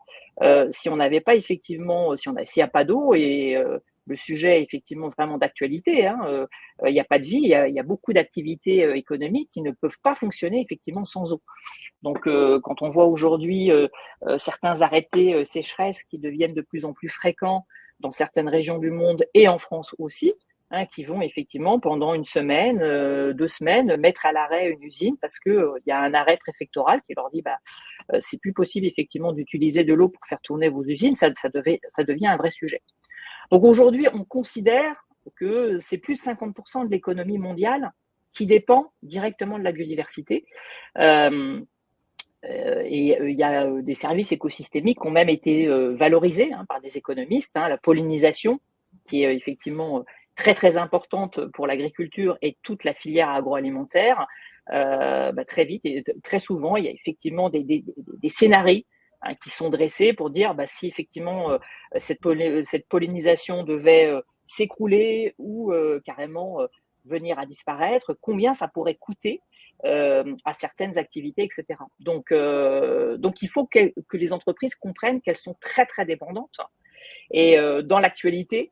Si on n'avait pas effectivement, s'il n'y a pas d'eau, et le sujet est effectivement vraiment d'actualité, hein, il n'y a pas de vie, il y a beaucoup d'activités économiques qui ne peuvent pas fonctionner effectivement sans eau. Donc, quand on voit aujourd'hui certains arrêtés sécheresse qui deviennent de plus en plus fréquents dans certaines régions du monde et en France aussi, hein, qui vont effectivement pendant une semaine, 2 semaines, mettre à l'arrêt une usine parce que y a un arrêt préfectoral qui leur dit c'est plus possible effectivement d'utiliser de l'eau pour faire tourner vos usines, ça devient un vrai sujet. Donc aujourd'hui, on considère que c'est plus de 50% de l'économie mondiale qui dépend directement de la biodiversité. Et il y a des services écosystémiques qui ont même été valorisés par des économistes, hein, la pollinisation, qui est effectivement très très importante pour l'agriculture et toute la filière agroalimentaire. Très vite et très souvent, il y a effectivement des scénarios qui sont dressés pour dire si effectivement cette pollinisation devait s'écrouler ou carrément venir à disparaître, combien ça pourrait coûter à certaines activités, etc. Donc il faut que les entreprises comprennent qu'elles sont très, très dépendantes. Et dans l'actualité,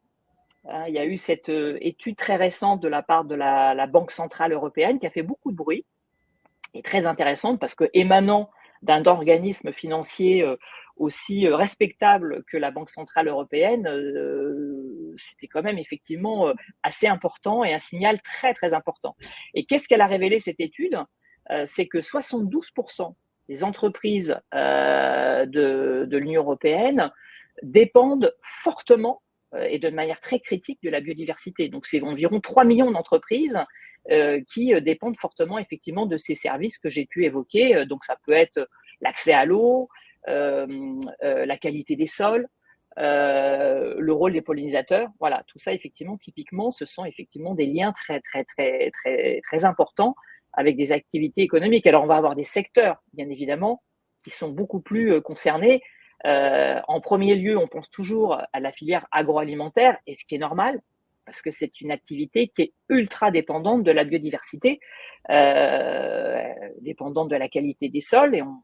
il y a eu cette étude très récente de la part de la Banque centrale européenne qui a fait beaucoup de bruit et très intéressante parce que émanant d'un organisme financier aussi respectable que la Banque centrale européenne, c'était quand même effectivement assez important et un signal très très important. Et qu'est-ce qu'elle a révélé cette étude? C'est que 72% des entreprises de l'Union européenne dépendent fortement et de manière très critique de la biodiversité. Donc c'est environ 3 millions d'entreprises qui dépendent fortement effectivement de ces services que j'ai pu évoquer. Donc ça peut être l'accès à l'eau, la qualité des sols, le rôle des pollinisateurs. Voilà, tout ça effectivement, typiquement, ce sont effectivement des liens très très très très très importants avec des activités économiques. Alors on va avoir des secteurs, bien évidemment, qui sont beaucoup plus concernés. En premier lieu, on pense toujours à la filière agroalimentaire, et ce qui est normal, parce que c'est une activité qui est ultra dépendante de la biodiversité, dépendante de la qualité des sols, et on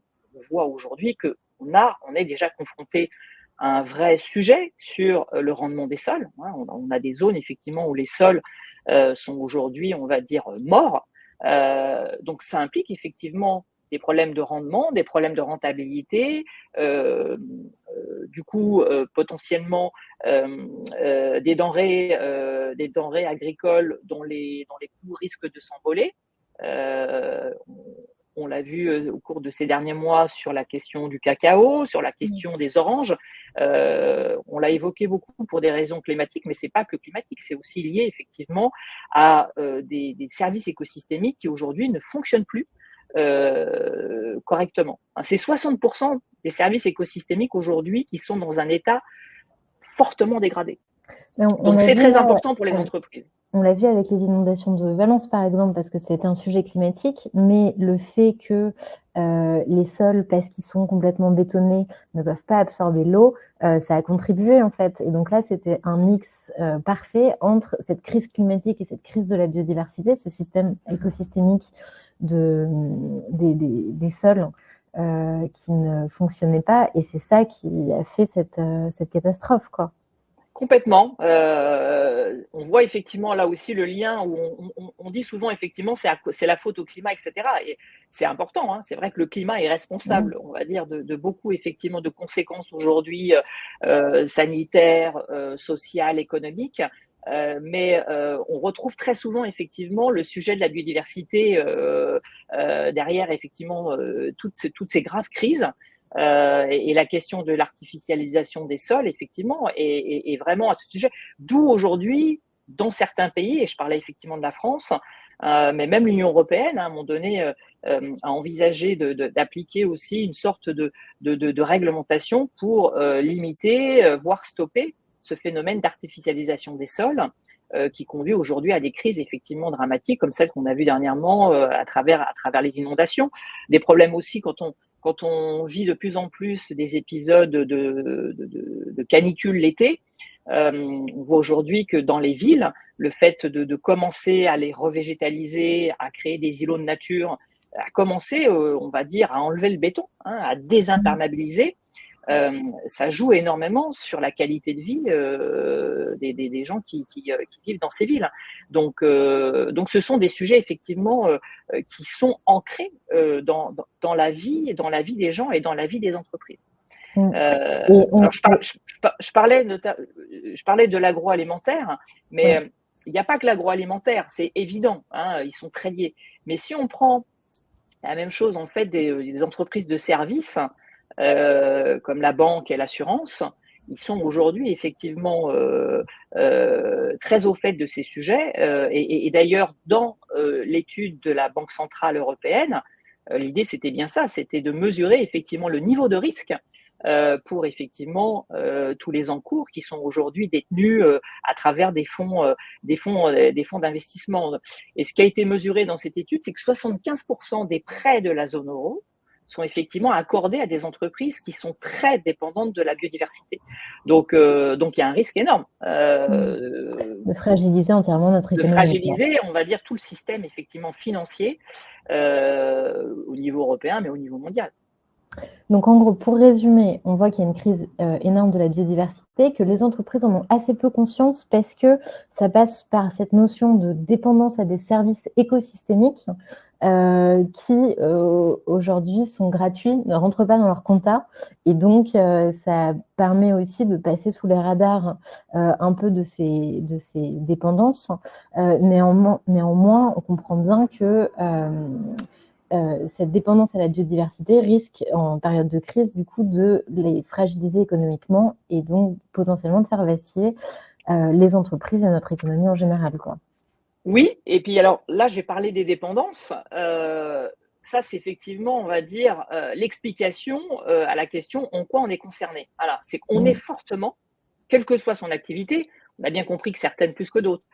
voit aujourd'hui qu'on est déjà confronté à un vrai sujet sur le rendement des sols. On a des zones effectivement où les sols sont aujourd'hui, on va dire, morts. Donc ça implique effectivement des problèmes de rendement, des problèmes de rentabilité, du coup potentiellement des denrées agricoles dont les coûts risquent de s'envoler. On l'a vu au cours de ces derniers mois sur la question du cacao, sur la question des oranges. On l'a évoqué beaucoup pour des raisons climatiques, mais c'est pas que climatique, c'est aussi lié effectivement à des services écosystémiques qui aujourd'hui ne fonctionnent plus correctement. C'est 60% des services écosystémiques aujourd'hui qui sont dans un état fortement dégradé. Donc c'est très important pour les entreprises. On l'a vu avec les inondations de Valence, par exemple, parce que c'est un sujet climatique, mais le fait que les sols, parce qu'ils sont complètement bétonnés, ne peuvent pas absorber l'eau, ça a contribué, en fait. Et donc là, c'était un mix parfait entre cette crise climatique et cette crise de la biodiversité, ce système écosystémique des sols qui ne fonctionnait pas. Et c'est ça qui a fait cette catastrophe, quoi. Complètement. On voit effectivement là aussi le lien où on dit souvent effectivement c'est la faute au climat, etc. Et c'est important. Hein. C'est vrai que le climat est responsable, on va dire, de beaucoup effectivement de conséquences aujourd'hui sanitaires, sociales, économiques. Mais on retrouve très souvent effectivement le sujet de la biodiversité derrière effectivement toutes ces graves crises. Et la question de l'artificialisation des sols, effectivement, est vraiment à ce sujet. D'où aujourd'hui, dans certains pays, et je parlais effectivement de la France, mais même l'Union européenne, à un moment donné, a envisagé d'appliquer aussi une sorte de réglementation pour limiter, voire stopper ce phénomène d'artificialisation des sols qui conduit aujourd'hui à des crises effectivement dramatiques comme celle qu'on a vues dernièrement à travers les inondations. Des problèmes aussi quand on vit de plus en plus des épisodes de canicule l'été. On voit aujourd'hui que dans les villes, le fait de commencer à les revégétaliser, à créer des îlots de nature, à commencer, on va dire, à enlever le béton, à désimperméabiliser, ça joue énormément sur la qualité de vie des gens qui vivent dans ces villes. Donc ce sont des sujets effectivement qui sont ancrés dans la vie des gens et dans la vie des entreprises. Alors je parlais de l'agroalimentaire, mais il n'y a pas que l'agroalimentaire, c'est évident, ils sont très liés. Mais si on prend la même chose en fait des entreprises de services, comme la banque et l'assurance, ils sont aujourd'hui effectivement très au fait de ces sujets. Et d'ailleurs, dans l'étude de la Banque centrale européenne, l'idée c'était bien ça, c'était de mesurer effectivement le niveau de risque pour effectivement tous les encours qui sont aujourd'hui détenus à travers des fonds d'investissement. Et ce qui a été mesuré dans cette étude, c'est que 75% des prêts de la zone euro sont effectivement accordés à des entreprises qui sont très dépendantes de la biodiversité. Donc il y a un risque énorme de fragiliser entièrement notre de économie. fragiliser, on va dire, tout le système effectivement financier au niveau européen, mais au niveau mondial. Donc en gros, pour résumer, on voit qu'il y a une crise énorme de la biodiversité, que les entreprises en ont assez peu conscience parce que ça passe par cette notion de dépendance à des services écosystémiques qui aujourd'hui sont gratuits, ne rentrent pas dans leur compta, et donc ça permet aussi de passer sous les radars un peu de ces dépendances. Néanmoins, on comprend bien que cette dépendance à la biodiversité risque, en période de crise, du coup, de les fragiliser économiquement et donc potentiellement de faire vaciller les entreprises et notre économie en général, quoi. Oui, et puis alors là, j'ai parlé des dépendances. Ça, c'est effectivement, on va dire, l'explication à la question en quoi on est concerné. Voilà, c'est qu'on est fortement, quelle que soit son activité, on a bien compris que certaines plus que d'autres.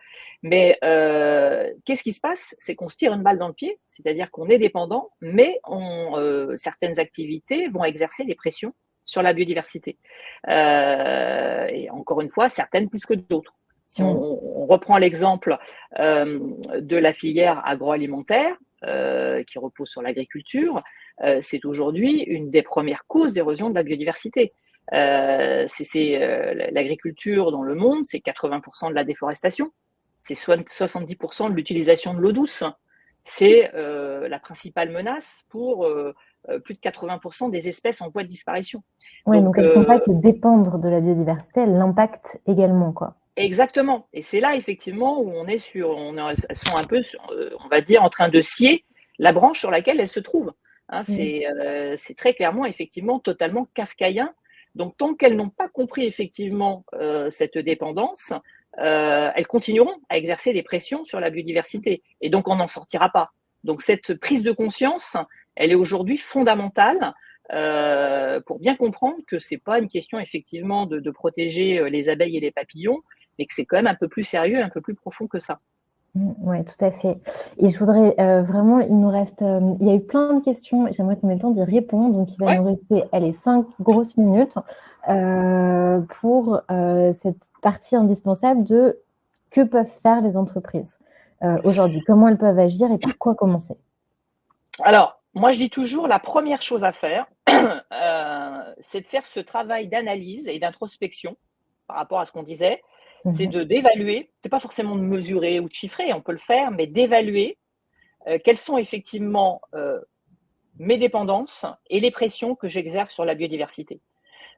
Mais qu'est-ce qui se passe? C'est qu'on se tire une balle dans le pied, c'est-à-dire qu'on est dépendant, mais certaines activités vont exercer des pressions sur la biodiversité. Et encore une fois, certaines plus que d'autres. Si on reprend l'exemple de la filière agroalimentaire, qui repose sur l'agriculture, c'est aujourd'hui une des premières causes d'érosion de la biodiversité. L'agriculture dans le monde, c'est 80% de la déforestation, c'est 70% de l'utilisation de l'eau douce. C'est la principale menace pour plus de 80% des espèces en voie de disparition. Oui, donc elles ne font pas que dépendre de la biodiversité, elles l'impactent également, quoi. Exactement. Et c'est là, effectivement, où elles sont un peu, on va dire, en train de scier la branche sur laquelle elles se trouvent. Hein, c'est très clairement, effectivement, totalement kafkaïen. Donc, tant qu'elles n'ont pas compris, effectivement, cette dépendance, elles continueront à exercer des pressions sur la biodiversité. Et donc, on n'en sortira pas. Donc, cette prise de conscience, elle est aujourd'hui fondamentale pour bien comprendre que c'est pas une question, effectivement, de protéger les abeilles et les papillons, mais que c'est quand même un peu plus sérieux, un peu plus profond que ça. Oui, tout à fait. Et je voudrais vraiment, il nous reste, il y a eu plein de questions, j'aimerais qu'on ait le temps d'y répondre, donc il va nous rester, allez, 5 grosses minutes pour cette partie indispensable de que peuvent faire les entreprises aujourd'hui, comment elles peuvent agir et par quoi commencer. Alors, moi je dis toujours, la première chose à faire, c'est de faire ce travail d'analyse et d'introspection par rapport à ce qu'on disait, c'est d'évaluer, c'est pas forcément de mesurer ou de chiffrer, on peut le faire, mais d'évaluer quelles sont effectivement mes dépendances et les pressions que j'exerce sur la biodiversité.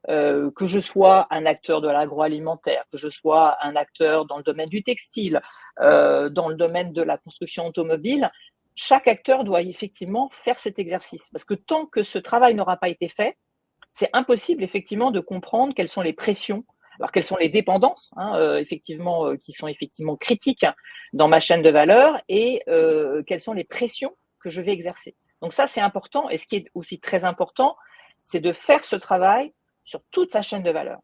Que je sois un acteur de l'agroalimentaire, que je sois un acteur dans le domaine du textile, dans le domaine de la construction automobile, chaque acteur doit effectivement faire cet exercice. Parce que tant que ce travail n'aura pas été fait, c'est impossible effectivement de comprendre quelles sont les pressions, alors quelles sont les dépendances, effectivement, qui sont effectivement critiques dans ma chaîne de valeur et quelles sont les pressions que je vais exercer. Donc ça, c'est important. Et ce qui est aussi très important, c'est de faire ce travail sur toute sa chaîne de valeur.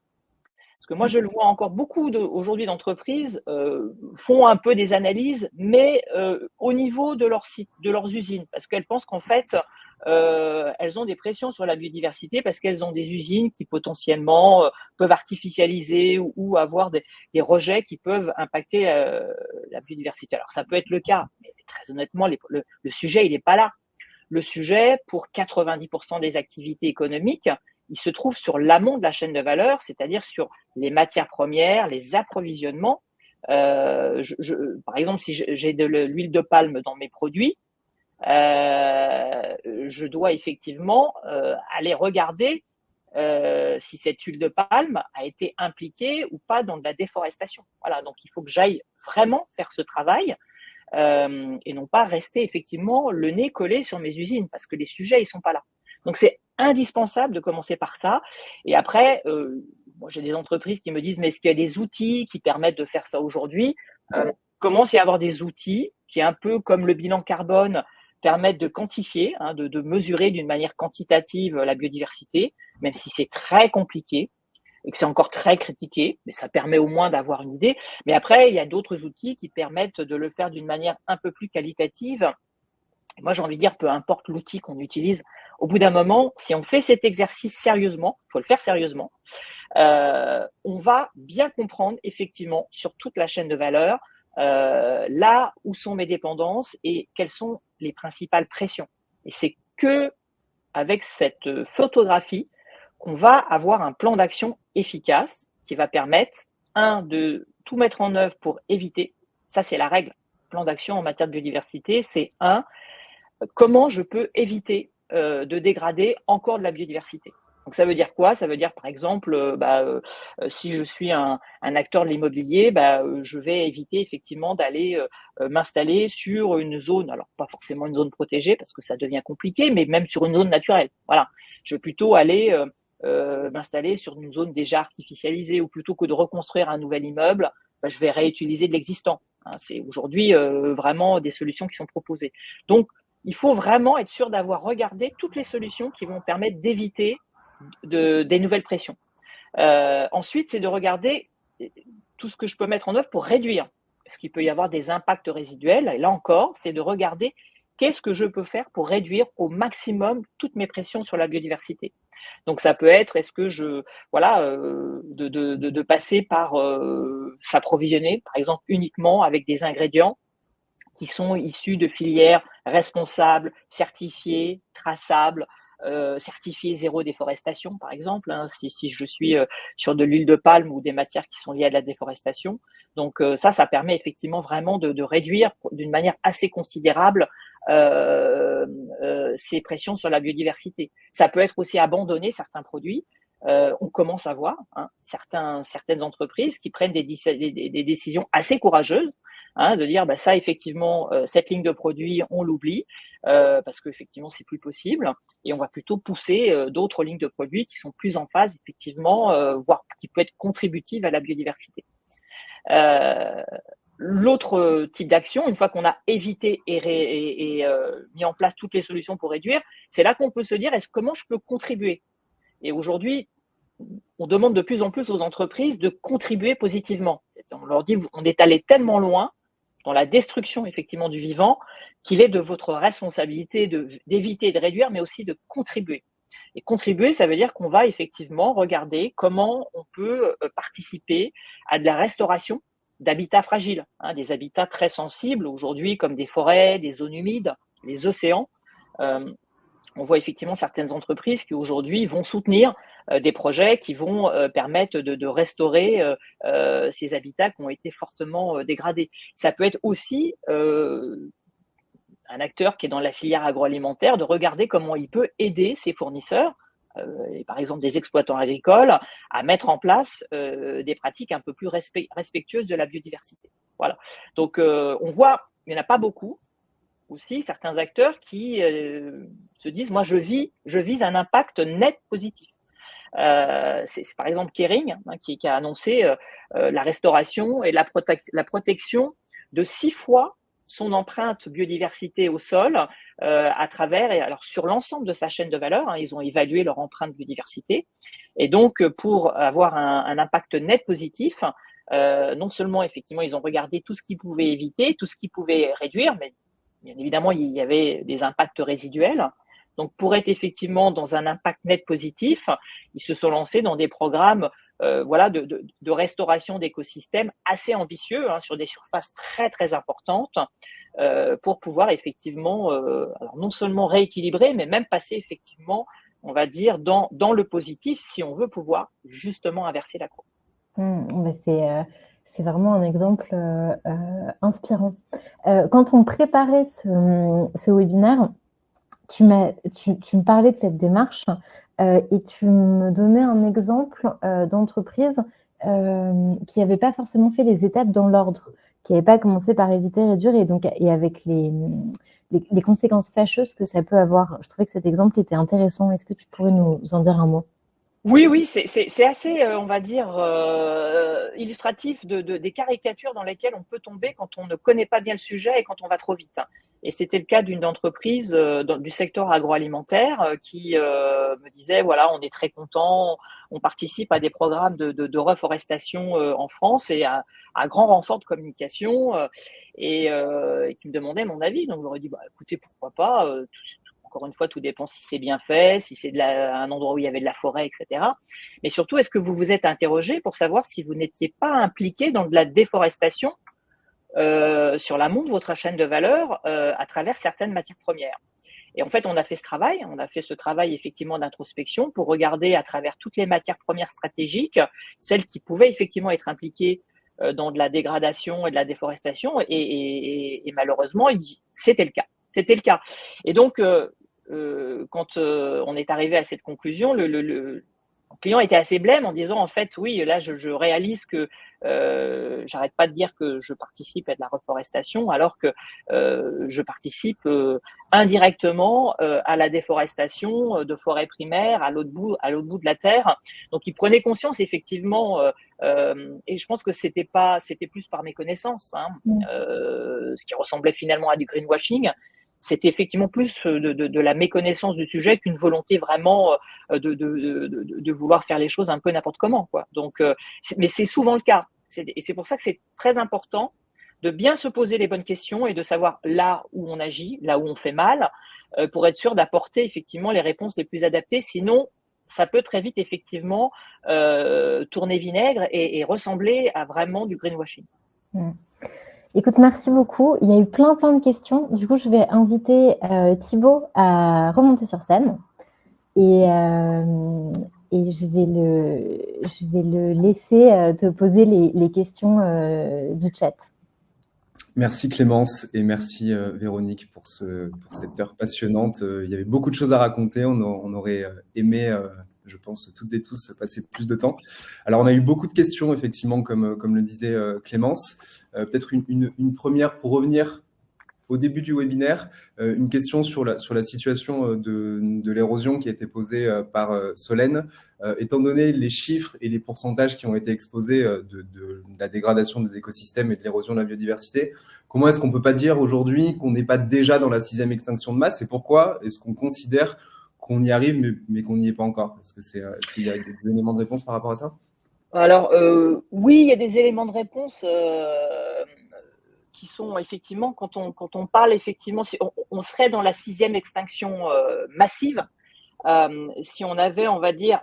Parce que moi, je le vois encore beaucoup aujourd'hui d'entreprises font un peu des analyses, mais au niveau de leur site, de leurs usines, parce qu'elles pensent qu'en fait, elles ont des pressions sur la biodiversité parce qu'elles ont des usines qui potentiellement peuvent artificialiser ou avoir des rejets qui peuvent impacter la biodiversité. Alors, ça peut être le cas, mais très honnêtement, le sujet, il n'est pas là. Le sujet, pour 90% des activités économiques, il se trouve sur l'amont de la chaîne de valeur, c'est-à-dire sur les matières premières, les approvisionnements. Par exemple, si j'ai de l'huile de palme dans mes produits, je dois effectivement aller regarder si cette huile de palme a été impliquée ou pas dans de la déforestation. Voilà, donc il faut que j'aille vraiment faire ce travail et non pas rester effectivement le nez collé sur mes usines parce que les sujets, ils sont pas là. Donc, c'est indispensable de commencer par ça. Et après, moi, j'ai des entreprises qui me disent, mais est-ce qu'il y a des outils qui permettent de faire ça aujourd'hui? Commence à y avoir des outils qui, un peu comme le bilan carbone, permettent de quantifier, de mesurer d'une manière quantitative la biodiversité, même si c'est très compliqué et que c'est encore très critiqué, mais ça permet au moins d'avoir une idée. Mais après, il y a d'autres outils qui permettent de le faire d'une manière un peu plus qualitative. Moi, j'ai envie de dire, peu importe l'outil qu'on utilise, au bout d'un moment, si on fait cet exercice sérieusement, il faut le faire sérieusement, on va bien comprendre effectivement sur toute la chaîne de valeur là où sont mes dépendances et quelles sont les principales pressions. Et c'est que avec cette photographie qu'on va avoir un plan d'action efficace qui va permettre, de tout mettre en œuvre pour éviter, ça c'est la règle, plan d'action en matière de biodiversité, c'est comment je peux éviter de dégrader encore de la biodiversité. Donc ça veut dire quoi? Ça veut dire par exemple, si je suis un acteur de l'immobilier, je vais éviter effectivement d'aller m'installer sur une zone, alors pas forcément une zone protégée parce que ça devient compliqué, mais même sur une zone naturelle. Voilà, je vais plutôt aller m'installer sur une zone déjà artificialisée, ou plutôt que de reconstruire un nouvel immeuble, je vais réutiliser de l'existant. C'est aujourd'hui vraiment des solutions qui sont proposées. Donc il faut vraiment être sûr d'avoir regardé toutes les solutions qui vont permettre d'éviter des nouvelles pressions. Ensuite, c'est de regarder tout ce que je peux mettre en œuvre pour réduire, parce qu'il peut y avoir des impacts résiduels. Et là encore, c'est de regarder qu'est-ce que je peux faire pour réduire au maximum toutes mes pressions sur la biodiversité. Donc ça peut être, est-ce que de passer par s'approvisionner, par exemple, uniquement avec des ingrédients qui sont issus de filières responsables, certifiées, traçables, certifiées zéro déforestation, par exemple, si je suis sur de l'huile de palme ou des matières qui sont liées à la déforestation. Donc ça permet effectivement vraiment de réduire d'une manière assez considérable ces pressions sur la biodiversité. Ça peut être aussi abandonner certains produits. On commence à voir certaines entreprises qui prennent des décisions assez courageuses, de dire ça effectivement cette ligne de produits on l'oublie parce qu'effectivement c'est plus possible et on va plutôt pousser d'autres lignes de produits qui sont plus en phase effectivement voire qui peut être contributives à la biodiversité. L'autre type d'action, une fois qu'on a évité et mis en place toutes les solutions pour réduire, c'est là qu'on peut se dire comment je peux contribuer. Et aujourd'hui, on demande de plus en plus aux entreprises de contribuer positivement. On leur dit, on est allé tellement loin dans la destruction effectivement du vivant qu'il est de votre responsabilité d'éviter et de réduire, mais aussi de contribuer. Et contribuer, ça veut dire qu'on va effectivement regarder comment on peut participer à de la restauration d'habitats fragiles, des habitats très sensibles aujourd'hui comme des forêts, des zones humides, les océans. On voit effectivement certaines entreprises qui aujourd'hui vont soutenir des projets qui vont permettre de restaurer ces habitats qui ont été fortement dégradés. Ça peut être aussi un acteur qui est dans la filière agroalimentaire de regarder comment il peut aider ses fournisseurs, et par exemple des exploitants agricoles, à mettre en place des pratiques un peu plus respectueuses de la biodiversité. Voilà. Donc on voit, il n'y en a pas beaucoup, aussi certains acteurs qui se disent moi je vise un impact net positif. C'est par exemple Kering qui a annoncé la restauration et la protection de 6 fois son empreinte biodiversité au sol à travers, et alors sur l'ensemble de sa chaîne de valeur, ils ont évalué leur empreinte biodiversité, et donc pour avoir un impact net positif, non seulement effectivement ils ont regardé tout ce qu'ils pouvaient éviter, tout ce qu'ils pouvaient réduire, mais bien évidemment, il y avait des impacts résiduels. Donc, pour être effectivement dans un impact net positif, ils se sont lancés dans des programmes de restauration d'écosystèmes assez ambitieux sur des surfaces très, très importantes pour pouvoir effectivement, alors non seulement rééquilibrer, mais même passer effectivement, on va dire, dans le positif si on veut pouvoir justement inverser la courbe. C'est vraiment un exemple inspirant. Quand on préparait ce webinaire, tu me parlais de cette démarche et tu me donnais un exemple d'entreprise qui n'avait pas forcément fait les étapes dans l'ordre, qui n'avait pas commencé par éviter, réduire et avec les conséquences fâcheuses que ça peut avoir. Je trouvais que cet exemple était intéressant. Est-ce que tu pourrais nous en dire un mot ? Oui, c'est assez, on va dire, illustratif des caricatures dans lesquelles on peut tomber quand on ne connaît pas bien le sujet et quand on va trop vite. Et c'était le cas d'une entreprise du secteur agroalimentaire qui me disait, voilà, on est très content, on participe à des programmes de reforestation en France et à grand renfort de communication et qui me demandait mon avis. Donc j'aurais dit, écoutez, pourquoi pas, encore une fois, tout dépend si c'est bien fait, si c'est un endroit où il y avait de la forêt, etc. Mais surtout, est-ce que vous vous êtes interrogé pour savoir si vous n'étiez pas impliqué dans de la déforestation sur l'amont de votre chaîne de valeur à travers certaines matières premières? Et en fait, on a fait ce travail effectivement d'introspection pour regarder à travers toutes les matières premières stratégiques, celles qui pouvaient effectivement être impliquées dans de la dégradation et de la déforestation. Et malheureusement, c'était le cas. C'était le cas. Et donc, quand on est arrivé à cette conclusion, le client était assez blême en disant, en fait, oui, là, je réalise que j'arrête pas de dire que je participe à de la reforestation, alors que je participe indirectement à la déforestation de forêts primaires à l'autre bout de la terre. Donc, il prenait conscience effectivement, et je pense que c'était plus par méconnaissance, hein, ce qui ressemblait finalement à du greenwashing. C'était effectivement plus de la méconnaissance du sujet qu'une volonté vraiment de vouloir faire les choses un peu n'importe comment, quoi. Donc, mais c'est souvent le cas. Et c'est pour ça que c'est très important de bien se poser les bonnes questions et de savoir là où on agit, là où on fait mal, pour être sûr d'apporter effectivement les réponses les plus adaptées. Sinon, ça peut très vite effectivement tourner vinaigre et ressembler à vraiment du greenwashing. Écoute, merci beaucoup. Il y a eu plein de questions. Du coup, je vais inviter Thibaut à remonter sur scène et je vais le laisser te poser les questions du chat. Merci Clémence et merci Véronique pour cette heure passionnante. Il y avait beaucoup de choses à raconter. On aurait aimé, je pense, toutes et tous passer plus de temps. Alors, on a eu beaucoup de questions, effectivement, comme le disait Clémence. Peut-être une première pour revenir au début du webinaire, une question sur la situation de l'érosion qui a été posée par Solène. Étant donné les chiffres et les pourcentages qui ont été exposés de la dégradation des écosystèmes et de l'érosion de la biodiversité, comment est-ce qu'on ne peut pas dire aujourd'hui qu'on n'est pas déjà dans la 6e extinction de masse, et pourquoi est-ce qu'on considère qu'on y arrive mais qu'on n'y est pas encore? Est-ce qu'il y a des éléments de réponse par rapport à ça? Alors, oui, il y a des éléments de réponse qui sont effectivement, quand on parle effectivement, si on serait dans la 6e extinction massive, si on avait, on va dire,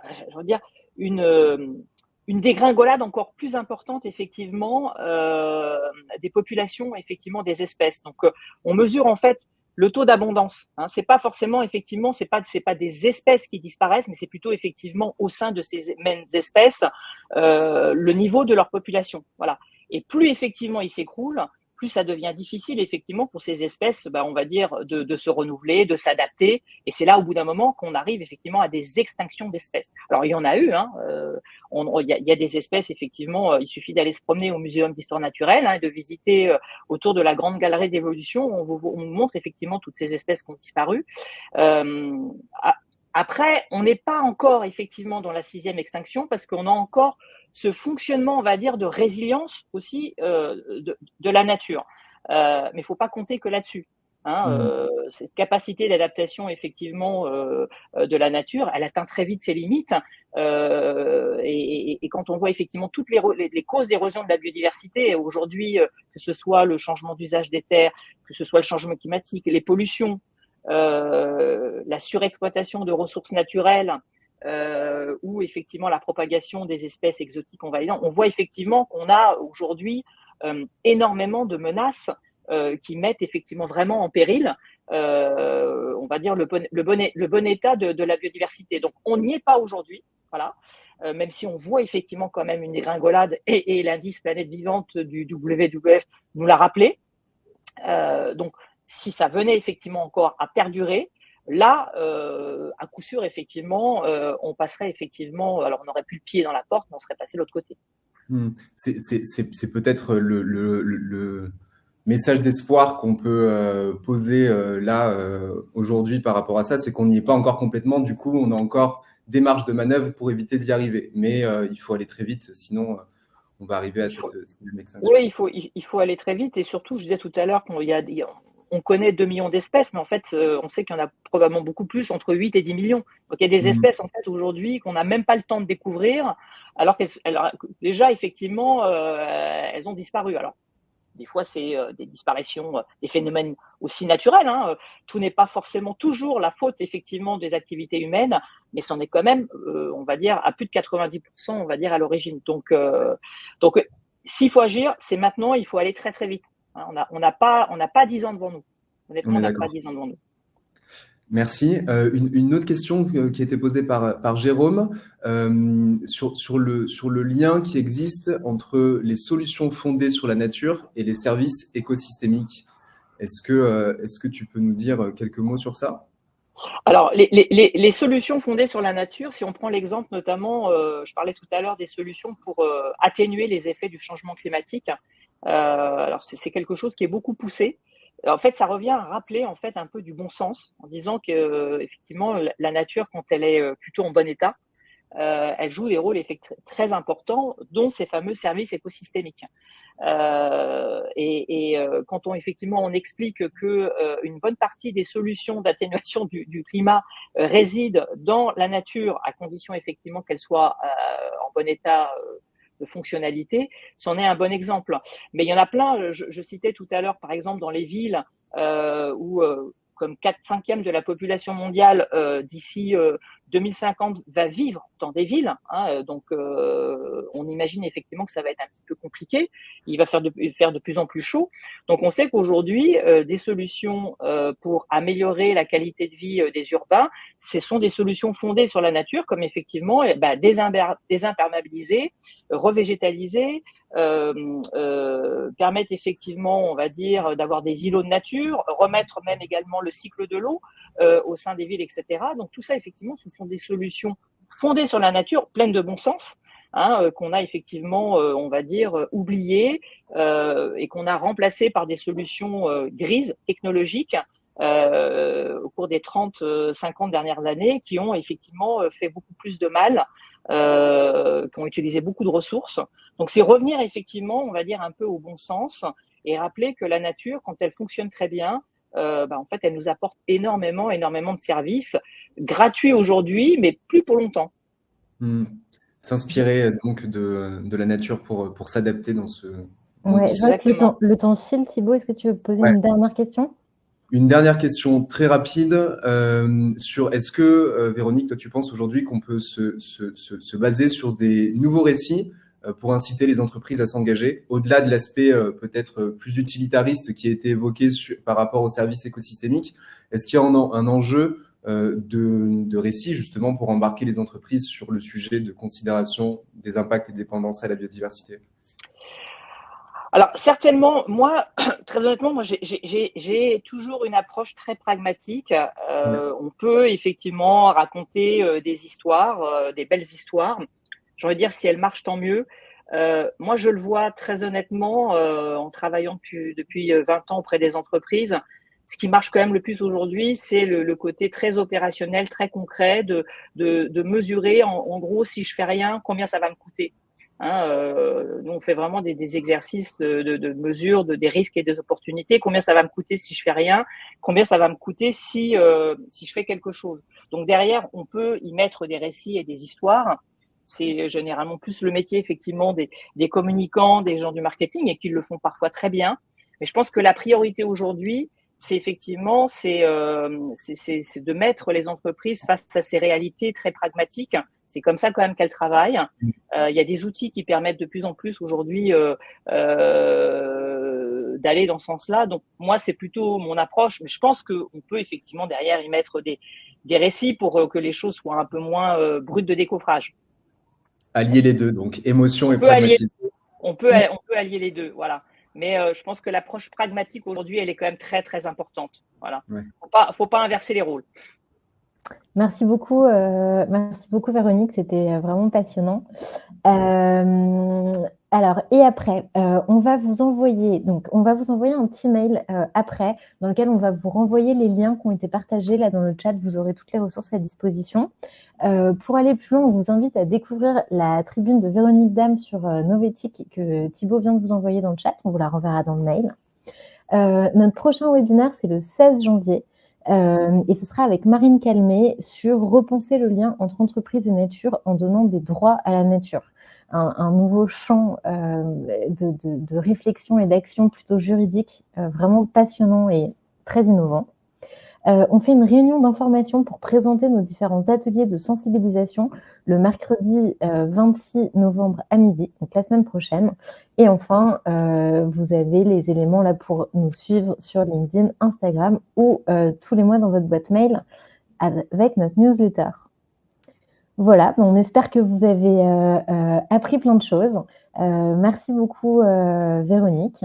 une dégringolade encore plus importante effectivement des populations, effectivement des espèces. Donc, on mesure en fait le taux d'abondance. Hein. C'est pas forcément effectivement, c'est pas des espèces qui disparaissent, mais c'est plutôt effectivement au sein de ces mêmes espèces le niveau de leur population. Voilà. Et plus effectivement ils s'écroulent, plus ça devient difficile effectivement pour ces espèces, on va dire, de se renouveler, de s'adapter. Et c'est là, au bout d'un moment, qu'on arrive effectivement à des extinctions d'espèces. Alors, il y en a eu. Hein, il y a des espèces, effectivement, il suffit d'aller se promener au Muséum d'histoire naturelle et de visiter autour de la Grande Galerie d'évolution. On vous montre effectivement toutes ces espèces qui ont disparu. Après, on n'est pas encore effectivement dans la 6e extinction parce qu'on a encore ce fonctionnement, on va dire, de résilience aussi de la nature. Mais il ne faut pas compter que là-dessus. Hein, cette capacité d'adaptation effectivement de la nature, elle atteint très vite ses limites. Et quand on voit effectivement toutes les causes d'érosion de la biodiversité aujourd'hui, que ce soit le changement d'usage des terres, que ce soit le changement climatique, les pollutions, la surexploitation de ressources naturelles, ou effectivement la propagation des espèces exotiques envahissantes, on voit effectivement qu'on a aujourd'hui énormément de menaces qui mettent effectivement vraiment en péril, on va dire, le bon état de la biodiversité. Donc, on n'y est pas aujourd'hui, voilà. Même si on voit effectivement quand même une dégringolade, et l'indice planète vivante du WWF nous l'a rappelé. Donc, si ça venait effectivement encore à perdurer, là, à coup sûr, effectivement, on passerait effectivement, alors on n'aurait plus le pied dans la porte, mais on serait passé de l'autre côté. C'est peut-être le message d'espoir qu'on peut poser là aujourd'hui par rapport à ça, c'est qu'on n'y est pas encore complètement. Du coup, on a encore des marges de manœuvre pour éviter d'y arriver. Mais il faut aller très vite, sinon on va arriver à cette extinction. Oui, il faut aller très vite. Et surtout, je disais tout à l'heure qu'on connaît 2 millions d'espèces, mais en fait, on sait qu'il y en a probablement beaucoup plus, entre 8 et 10 millions. Donc, il y a des espèces, en fait, aujourd'hui, qu'on n'a même pas le temps de découvrir, alors déjà, effectivement, elles ont disparu. Alors, des fois, c'est des disparitions, des phénomènes aussi naturels. Hein. Tout n'est pas forcément toujours la faute, effectivement, des activités humaines, mais c'en est quand même, on va dire, à plus de 90%, on va dire, à l'origine. Donc s'il faut agir, c'est maintenant, il faut aller très, très vite. Hein. On n'a pas 10 ans devant nous. Honnêtement, on n'a pas 10 ans devant nous. Merci. Une autre question qui a été posée par Jérôme sur le lien qui existe entre les solutions fondées sur la nature et les services écosystémiques. Est-ce que tu peux nous dire quelques mots sur ça? Alors, les solutions fondées sur la nature, si on prend l'exemple notamment, je parlais tout à l'heure des solutions pour atténuer les effets du changement climatique. Alors, c'est quelque chose qui est beaucoup poussé. En fait, ça revient à rappeler en fait un peu du bon sens en disant que effectivement la nature, quand elle est plutôt en bon état, elle joue des rôles très importants, dont ces fameux services écosystémiques. Quand on explique que une bonne partie des solutions d'atténuation du climat résident dans la nature, à condition effectivement qu'elle soit en bon état de fonctionnalité, c'en est un bon exemple. Mais il y en a plein, je citais tout à l'heure par exemple dans les villes où comme 4/5 de la population mondiale d'ici 2050 va vivre dans des villes. Hein, donc, on imagine effectivement que ça va être un petit peu compliqué. Il va faire de plus en plus chaud. Donc, on sait qu'aujourd'hui, des solutions pour améliorer la qualité de vie des urbains, ce sont des solutions fondées sur la nature, comme effectivement désimperméabiliser, revégétaliser, permettre effectivement, on va dire, d'avoir des îlots de nature, remettre même également le cycle de l'eau au sein des villes, etc. Donc tout ça, effectivement, ce sont des solutions fondées sur la nature, pleines de bon sens, hein, qu'on a effectivement, on va dire, oubliées et qu'on a remplacées par des solutions grises, technologiques, au cours des 30-50 dernières années, qui ont effectivement fait beaucoup plus de mal, qui ont utilisé beaucoup de ressources. Donc c'est revenir effectivement, on va dire, un peu au bon sens et rappeler que la nature, quand elle fonctionne très bien, en fait, elle nous apporte énormément de services, gratuits aujourd'hui, mais plus pour longtemps. S'inspirer donc de la nature pour s'adapter dans ce... Ouais, je vois que le temps file, Thibaut. Est-ce que tu veux poser une dernière question? Une dernière question très rapide sur est-ce que, Véronique, toi, tu penses aujourd'hui qu'on peut se baser sur des nouveaux récits pour inciter les entreprises à s'engager, au-delà de l'aspect peut-être plus utilitariste qui a été évoqué par rapport aux services écosystémiques? Est-ce qu'il y a un enjeu de récits justement pour embarquer les entreprises sur le sujet de considération des impacts et dépendances à la biodiversité? Alors certainement, moi, très honnêtement, j'ai toujours une approche très pragmatique. On peut effectivement raconter des histoires, des belles histoires. J'ai envie de dire, si elles marchent, tant mieux. Moi, je le vois très honnêtement en travaillant depuis 20 ans auprès des entreprises. Ce qui marche quand même le plus aujourd'hui, c'est le côté très opérationnel, très concret, de mesurer en gros, si je fais rien, combien ça va me coûter. Hein, nous, on fait vraiment des exercices de mesure des risques et des opportunités. Combien ça va me coûter si je fais rien? Combien ça va me coûter si je fais quelque chose? Donc derrière, on peut y mettre des récits et des histoires. C'est généralement plus le métier effectivement des communicants, des gens du marketing, et qui le font parfois très bien. Mais je pense que la priorité aujourd'hui, c'est effectivement c'est de mettre les entreprises face à ces réalités très pragmatiques. C'est comme ça quand même qu'elles travaillent. Il y a des outils qui permettent de plus en plus aujourd'hui d'aller dans ce sens-là. Donc moi, c'est plutôt mon approche. Mais je pense qu'on peut effectivement derrière y mettre des récits pour que les choses soient un peu moins brutes de décoffrage. Allier les deux, donc émotion et pragmatisme. On peut allier les deux, voilà. Mais je pense que l'approche pragmatique aujourd'hui, elle est quand même très, très importante. Voilà. Ouais. Faut pas inverser les rôles. Merci beaucoup Véronique, c'était vraiment passionnant. Alors, et après, on va vous envoyer un petit mail après, dans lequel on va vous renvoyer les liens qui ont été partagés là dans le chat. Vous aurez toutes les ressources à disposition. Pour aller plus loin, on vous invite à découvrir la tribune de Véronique Dame sur Novetic que Thibaut vient de vous envoyer dans le chat. On vous la renverra dans le mail. Notre prochain webinaire, c'est le 16 janvier. Et ce sera avec Marine Calmet sur repenser le lien entre entreprise et nature en donnant des droits à la nature. un nouveau champ de réflexion et d'action plutôt juridique, vraiment passionnant et très innovant. On fait une réunion d'information pour présenter nos différents ateliers de sensibilisation le mercredi 26 novembre à midi, donc la semaine prochaine. Et enfin, vous avez les éléments là pour nous suivre sur LinkedIn, Instagram ou tous les mois dans votre boîte mail avec notre newsletter. Voilà, on espère que vous avez appris plein de choses. Merci beaucoup Véronique.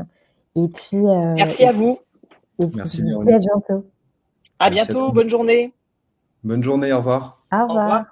Et puis, merci à vous. Et puis, Merci, à Véronique. bientôt. À bientôt, bonne journée. Bonne journée, au revoir. Au revoir.